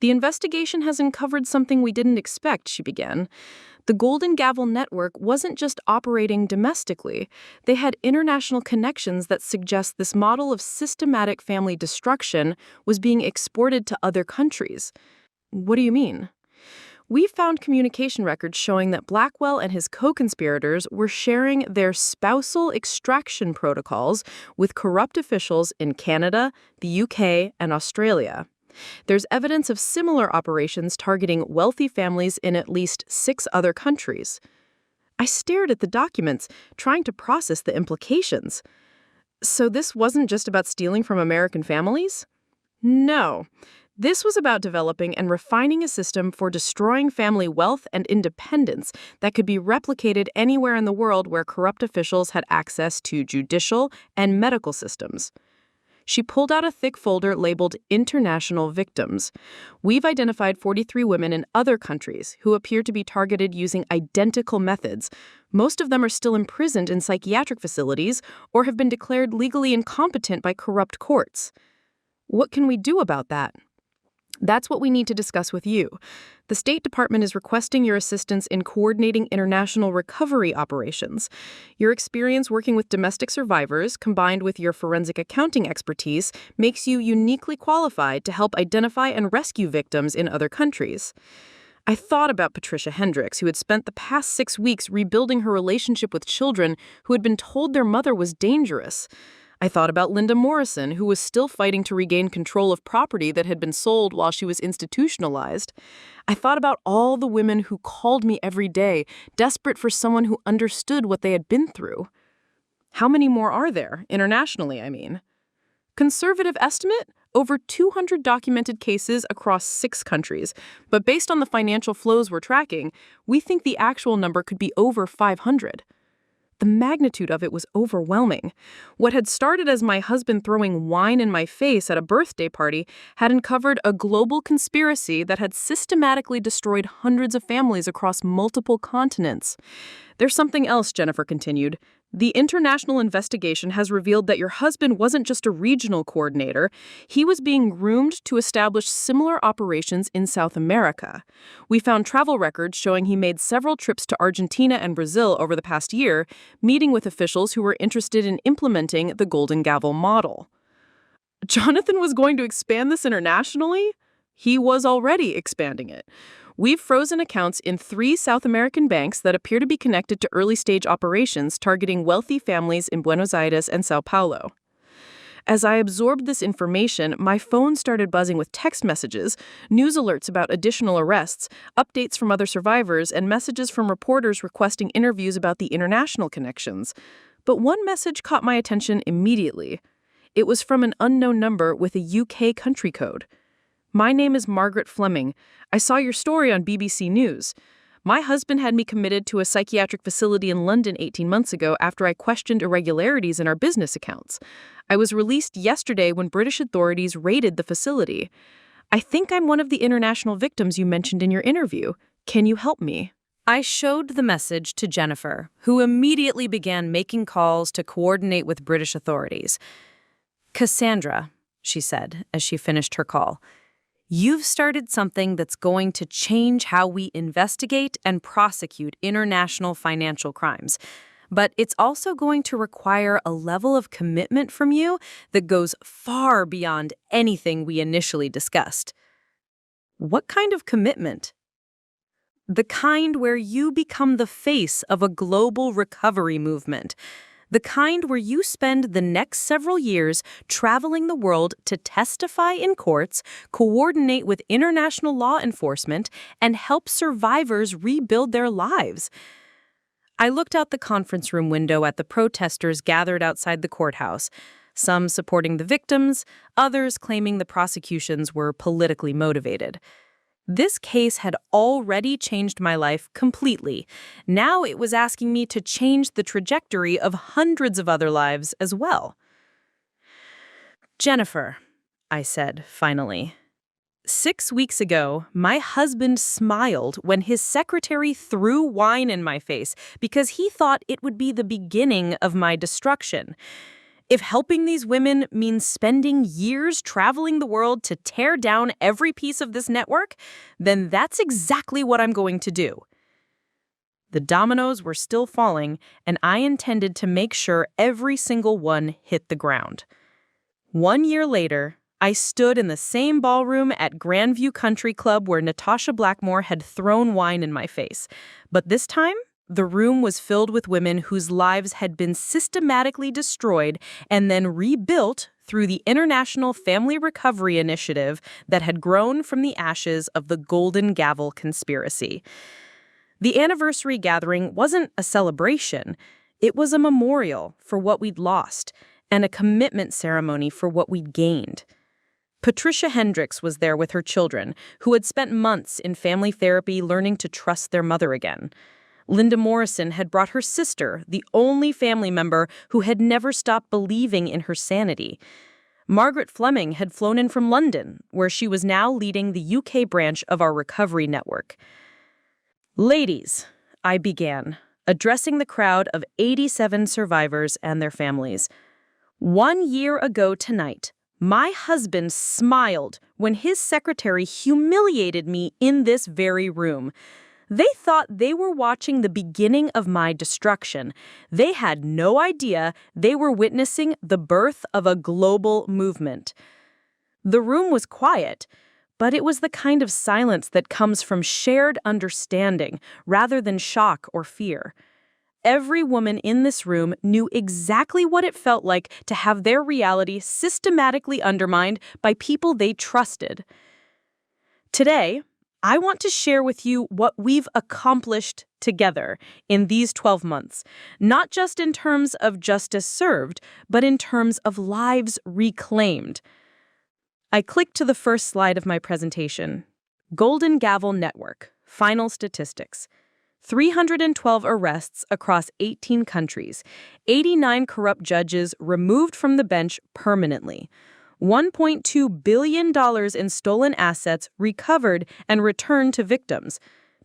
"The investigation has uncovered something we didn't expect," she began. "The Golden Gavel Network wasn't just operating domestically. They had international connections that suggest this model of systematic family destruction was being exported to other countries." "What do you mean?" "We found communication records showing that Blackwell and his co-conspirators were sharing their spousal extraction protocols with corrupt officials in Canada, the UK, and Australia. There's evidence of similar operations targeting wealthy families in at least 6 other countries." I stared at the documents, trying to process the implications. So this wasn't just about stealing from American families? No. This was about developing and refining a system for destroying family wealth and independence that could be replicated anywhere in the world where corrupt officials had access to judicial and medical systems. She pulled out a thick folder labeled International Victims. "We've identified 43 women in other countries who appear to be targeted using identical methods. Most of them are still imprisoned in psychiatric facilities or have been declared legally incompetent by corrupt courts." "What can we do about that?" "That's what we need to discuss with you. The State Department is requesting your assistance in coordinating international recovery operations. Your experience working with domestic survivors, combined with your forensic accounting expertise, makes you uniquely qualified to help identify and rescue victims in other countries." I thought about Patricia Hendricks, who had spent the past 6 weeks rebuilding her relationship with children who had been told their mother was dangerous. I thought about Linda Morrison, who was still fighting to regain control of property that had been sold while she was institutionalized. I thought about all the women who called me every day, desperate for someone who understood what they had been through. How many more are there, internationally, I mean? Conservative estimate? Over 200 documented cases across 6 countries. But based on the financial flows we're tracking, we think the actual number could be over 500. The magnitude of it was overwhelming. What had started as my husband throwing wine in my face at a birthday party had uncovered a global conspiracy that had systematically destroyed hundreds of families across multiple continents. There's something else, Jennifer continued. The international investigation has revealed that your husband wasn't just a regional coordinator. He was being groomed to establish similar operations in South America. We found travel records showing he made several trips to Argentina and Brazil over the past year, meeting with officials who were interested in implementing the Golden Gavel model. Jonathan was going to expand this internationally? He was already expanding it. We've frozen accounts in 3 South American banks that appear to be connected to early-stage operations targeting wealthy families in Buenos Aires and Sao Paulo. As I absorbed this information, my phone started buzzing with text messages, news alerts about additional arrests, updates from other survivors, and messages from reporters requesting interviews about the international connections. But one message caught my attention immediately. It was from an unknown number with a UK country code. My name is Margaret Fleming. I saw your story on BBC News. My husband had me committed to a psychiatric facility in London 18 months ago after I questioned irregularities in our business accounts. I was released yesterday when British authorities raided the facility. I think I'm one of the international victims you mentioned in your interview. Can you help me? I showed the message to Jennifer, who immediately began making calls to coordinate with British authorities. Cassandra, she said as she finished her call, you've started something that's going to change how we investigate and prosecute international financial crimes. But it's also going to require a level of commitment from you that goes far beyond anything we initially discussed. What kind of commitment? The kind where you become the face of a global recovery movement. The kind where you spend the next several years traveling the world to testify in courts, coordinate with international law enforcement, and help survivors rebuild their lives. I looked out the conference room window at the protesters gathered outside the courthouse, some supporting the victims, others claiming the prosecutions were politically motivated. This case had already changed my life completely. Now it was asking me to change the trajectory of hundreds of other lives as well. Jennifer, I said finally. 6 weeks ago, my husband smiled when his secretary threw wine in my face because he thought it would be the beginning of my destruction. If helping these women means spending years traveling the world to tear down every piece of this network, then that's exactly what I'm going to do. The dominoes were still falling, and I intended to make sure every single one hit the ground. 1 year later, I stood in the same ballroom at Grandview Country Club where Natasha Blackmore had thrown wine in my face. But this time, the room was filled with women whose lives had been systematically destroyed and then rebuilt through the International Family Recovery Initiative that had grown from the ashes of the Golden Gavel conspiracy. The anniversary gathering wasn't a celebration. It was a memorial for what we'd lost and a commitment ceremony for what we'd gained. Patricia Hendricks was there with her children, who had spent months in family therapy learning to trust their mother again. Linda Morrison had brought her sister, the only family member who had never stopped believing in her sanity. Margaret Fleming had flown in from London, where she was now leading the UK branch of our recovery network. Ladies, I began, addressing the crowd of 87 survivors and their families. 1 year ago tonight, my husband smiled when his secretary humiliated me in this very room. They thought they were watching the beginning of my destruction. They had no idea they were witnessing the birth of a global movement. The room was quiet, but it was the kind of silence that comes from shared understanding rather than shock or fear. Every woman in this room knew exactly what it felt like to have their reality systematically undermined by people they trusted. Today, I want to share with you what we've accomplished together in these 12 months, not just in terms of justice served, but in terms of lives reclaimed. I clicked to the first slide of my presentation. Golden Gavel Network, final statistics. 312 arrests across 18 countries, 89 corrupt judges removed from the bench permanently. $1.2 billion in stolen assets recovered and returned to victims.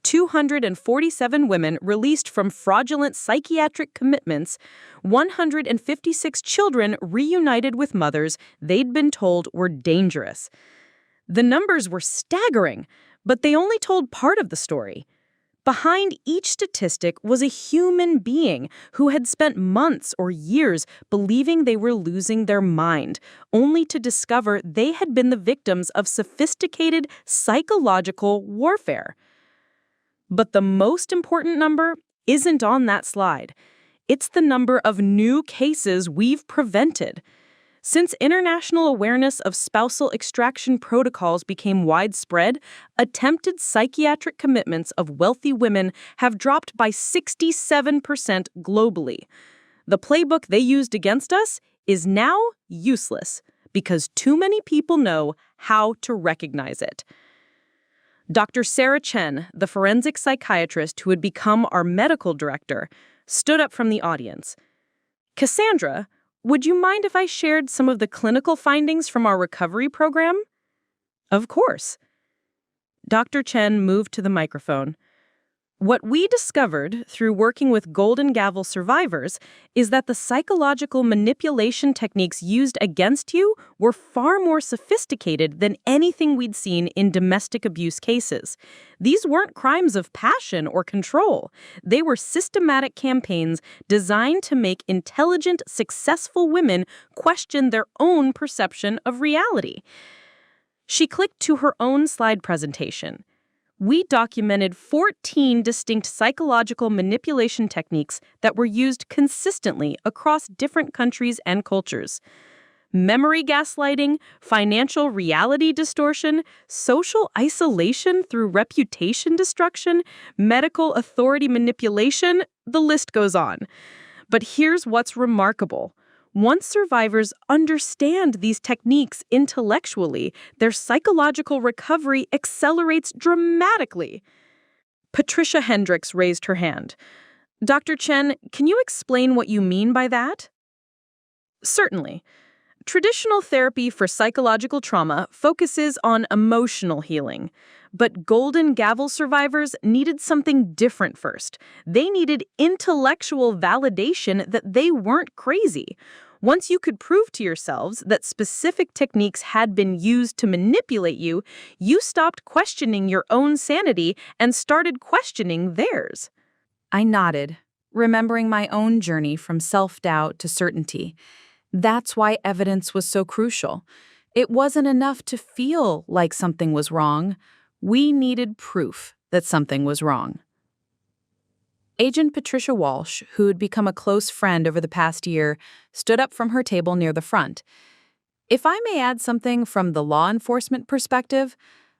247 women released from fraudulent psychiatric commitments, 156 children reunited with mothers they'd been told were dangerous. The numbers were staggering, but they only told part of the story. Behind each statistic was a human being who had spent months or years believing they were losing their mind, only to discover they had been the victims of sophisticated psychological warfare. But the most important number isn't on that slide. It's the number of new cases we've prevented. Since international awareness of spousal extraction protocols became widespread, attempted psychiatric commitments of wealthy women have dropped by 67% globally. The playbook they used against us is now useless because too many people know how to recognize it. Dr. Sarah Chen, the forensic psychiatrist who had become our medical director, stood up from the audience. Cassandra, would you mind if I shared some of the clinical findings from our recovery program? Of course. Dr. Chen moved to the microphone. What we discovered through working with Golden Gavel survivors is that the psychological manipulation techniques used against you were far more sophisticated than anything we'd seen in domestic abuse cases. These weren't crimes of passion or control. They were systematic campaigns designed to make intelligent, successful women question their own perception of reality. She clicked to her own slide presentation. We documented 14 distinct psychological manipulation techniques that were used consistently across different countries and cultures. Memory gaslighting, financial reality distortion, social isolation through reputation destruction, medical authority manipulation, the list goes on. But here's what's remarkable. Once survivors understand these techniques intellectually, their psychological recovery accelerates dramatically. Patricia Hendricks raised her hand. Dr. Chen, can you explain what you mean by that? Certainly. Traditional therapy for psychological trauma focuses on emotional healing. But Golden Gavel survivors needed something different first. They needed intellectual validation that they weren't crazy. Once you could prove to yourselves that specific techniques had been used to manipulate you, you stopped questioning your own sanity and started questioning theirs. I nodded, remembering my own journey from self-doubt to certainty. That's why evidence was so crucial. It wasn't enough to feel like something was wrong. We needed proof that something was wrong. Agent Patricia Walsh, who had become a close friend over the past year, stood up from her table near the front. If I may add something from the law enforcement perspective,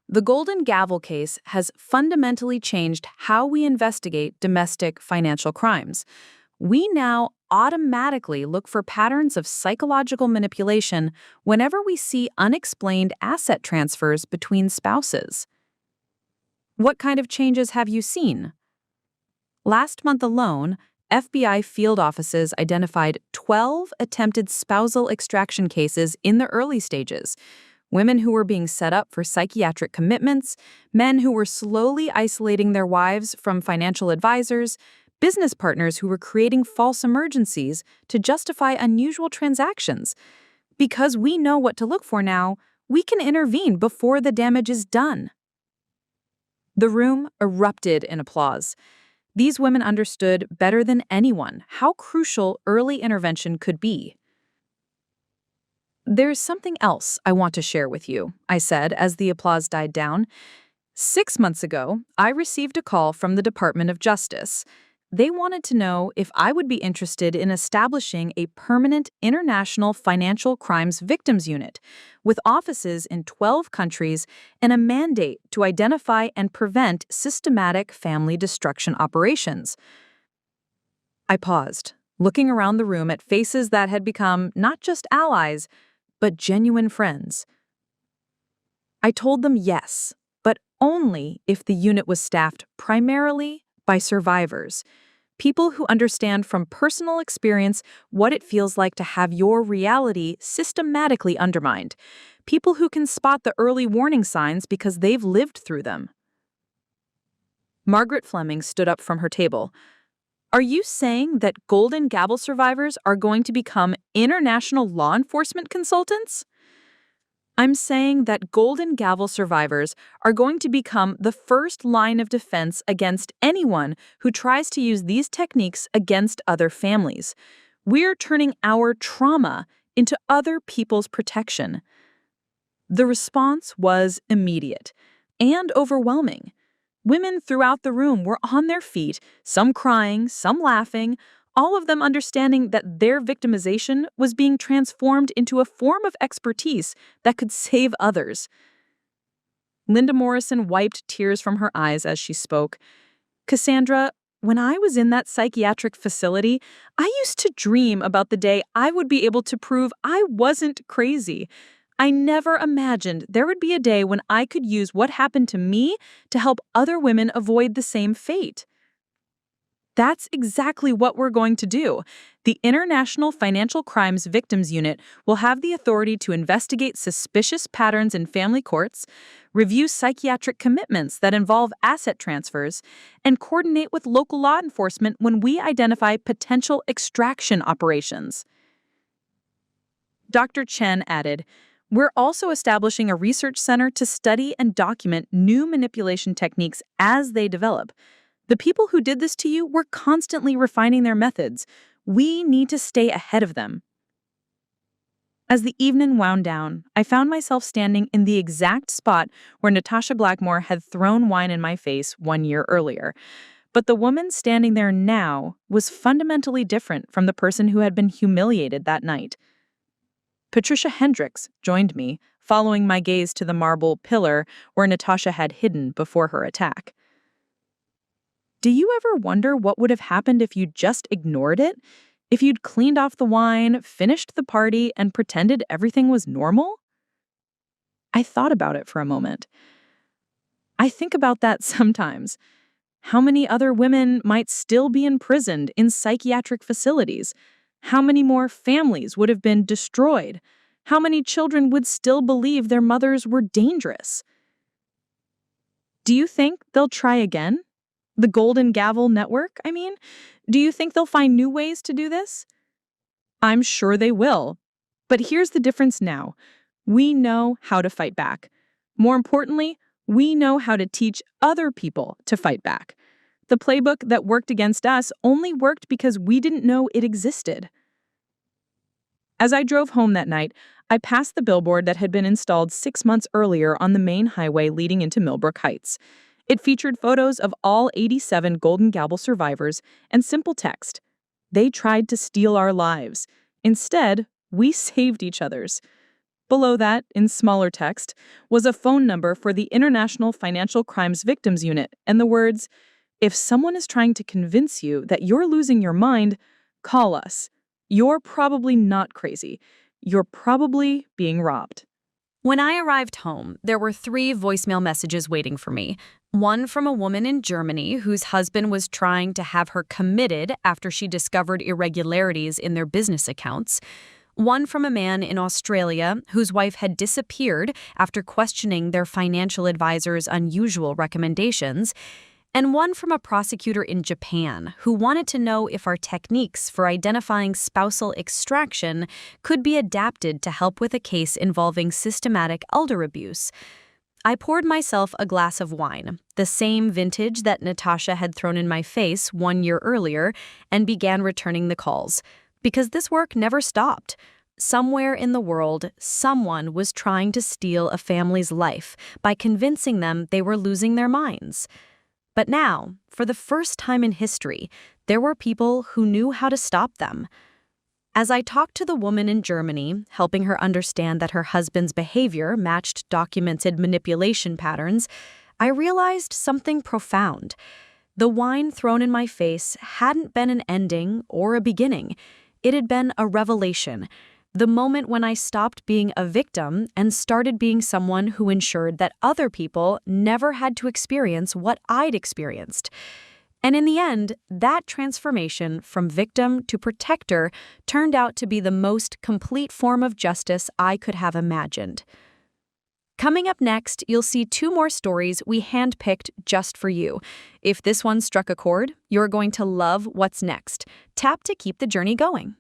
the Golden Gavel case has fundamentally changed how we investigate domestic financial crimes. We now automatically look for patterns of psychological manipulation whenever we see unexplained asset transfers between spouses. What kind of changes have you seen? Last month alone, FBI field offices identified 12 attempted spousal extraction cases in the early stages. Women who were being set up for psychiatric commitments, men who were slowly isolating their wives from financial advisors, business partners who were creating false emergencies to justify unusual transactions. Because we know what to look for now, we can intervene before the damage is done. The room erupted in applause. These women understood better than anyone how crucial early intervention could be. There's something else I want to share with you, I said as the applause died down. 6 months ago, I received a call from the Department of Justice. They wanted to know if I would be interested in establishing a permanent international financial crimes victims unit with offices in 12 countries and a mandate to identify and prevent systematic family destruction operations. I paused, looking around the room at faces that had become not just allies, but genuine friends. I told them yes, but only if the unit was staffed primarily by survivors, people who understand from personal experience what it feels like to have your reality systematically undermined, people who can spot the early warning signs because they've lived through them. Margaret Fleming stood up from her table. Are you saying that Golden Gavel survivors are going to become international law enforcement consultants? I'm saying that Golden Gavel survivors are going to become the first line of defense against anyone who tries to use these techniques against other families. We're turning our trauma into other people's protection. The response was immediate and overwhelming. Women throughout the room were on their feet, some crying, some laughing, all of them understanding that their victimization was being transformed into a form of expertise that could save others. Linda Morrison wiped tears from her eyes as she spoke. Cassandra, when I was in that psychiatric facility, I used to dream about the day I would be able to prove I wasn't crazy. I never imagined there would be a day when I could use what happened to me to help other women avoid the same fate. That's exactly what we're going to do. The International Financial Crimes Victims Unit will have the authority to investigate suspicious patterns in family courts, review psychiatric commitments that involve asset transfers, and coordinate with local law enforcement when we identify potential extraction operations. Dr. Chen added, we're also establishing a research center to study and document new manipulation techniques as they develop. The people who did this to you were constantly refining their methods. We need to stay ahead of them. As the evening wound down, I found myself standing in the exact spot where Natasha Blackmore had thrown wine in my face 1 year earlier. But the woman standing there now was fundamentally different from the person who had been humiliated that night. Patricia Hendricks joined me, following my gaze to the marble pillar where Natasha had hidden before her attack. Do you ever wonder what would have happened if you'd just ignored it? If you'd cleaned off the wine, finished the party, and pretended everything was normal? I thought about it for a moment. I think about that sometimes. How many other women might still be imprisoned in psychiatric facilities? How many more families would have been destroyed? How many children would still believe their mothers were dangerous? Do you think they'll try again? The Golden Gavel Network, I mean? Do you think they'll find new ways to do this? I'm sure they will. But here's the difference now. We know how to fight back. More importantly, we know how to teach other people to fight back. The playbook that worked against us only worked because we didn't know it existed. As I drove home that night, I passed the billboard that had been installed 6 months earlier on the main highway leading into Millbrook Heights. It featured photos of all 87 Golden Gavel survivors and simple text. They tried to steal our lives. Instead, we saved each other's. Below that, in smaller text, was a phone number for the International Financial Crimes Victims Unit and the words, if someone is trying to convince you that you're losing your mind, call us. You're probably not crazy. You're probably being robbed. When I arrived home, there were 3 voicemail messages waiting for me. One from a woman in Germany whose husband was trying to have her committed after she discovered irregularities in their business accounts. One from a man in Australia whose wife had disappeared after questioning their financial advisor's unusual recommendations. And one from a prosecutor in Japan who wanted to know if our techniques for identifying spousal extraction could be adapted to help with a case involving systematic elder abuse. I poured myself a glass of wine, the same vintage that Natasha had thrown in my face 1 year earlier, and began returning the calls. Because this work never stopped. Somewhere in the world, someone was trying to steal a family's life by convincing them they were losing their minds. But now, for the first time in history, there were people who knew how to stop them. As I talked to the woman in Germany, helping her understand that her husband's behavior matched documented manipulation patterns, I realized something profound. The wine thrown in my face hadn't been an ending or a beginning. It had been a revelation. The moment when I stopped being a victim and started being someone who ensured that other people never had to experience what I'd experienced. And in the end, that transformation from victim to protector turned out to be the most complete form of justice I could have imagined. Coming up next, you'll see 2 more stories we handpicked just for you. If this one struck a chord, you're going to love what's next. Tap to keep the journey going.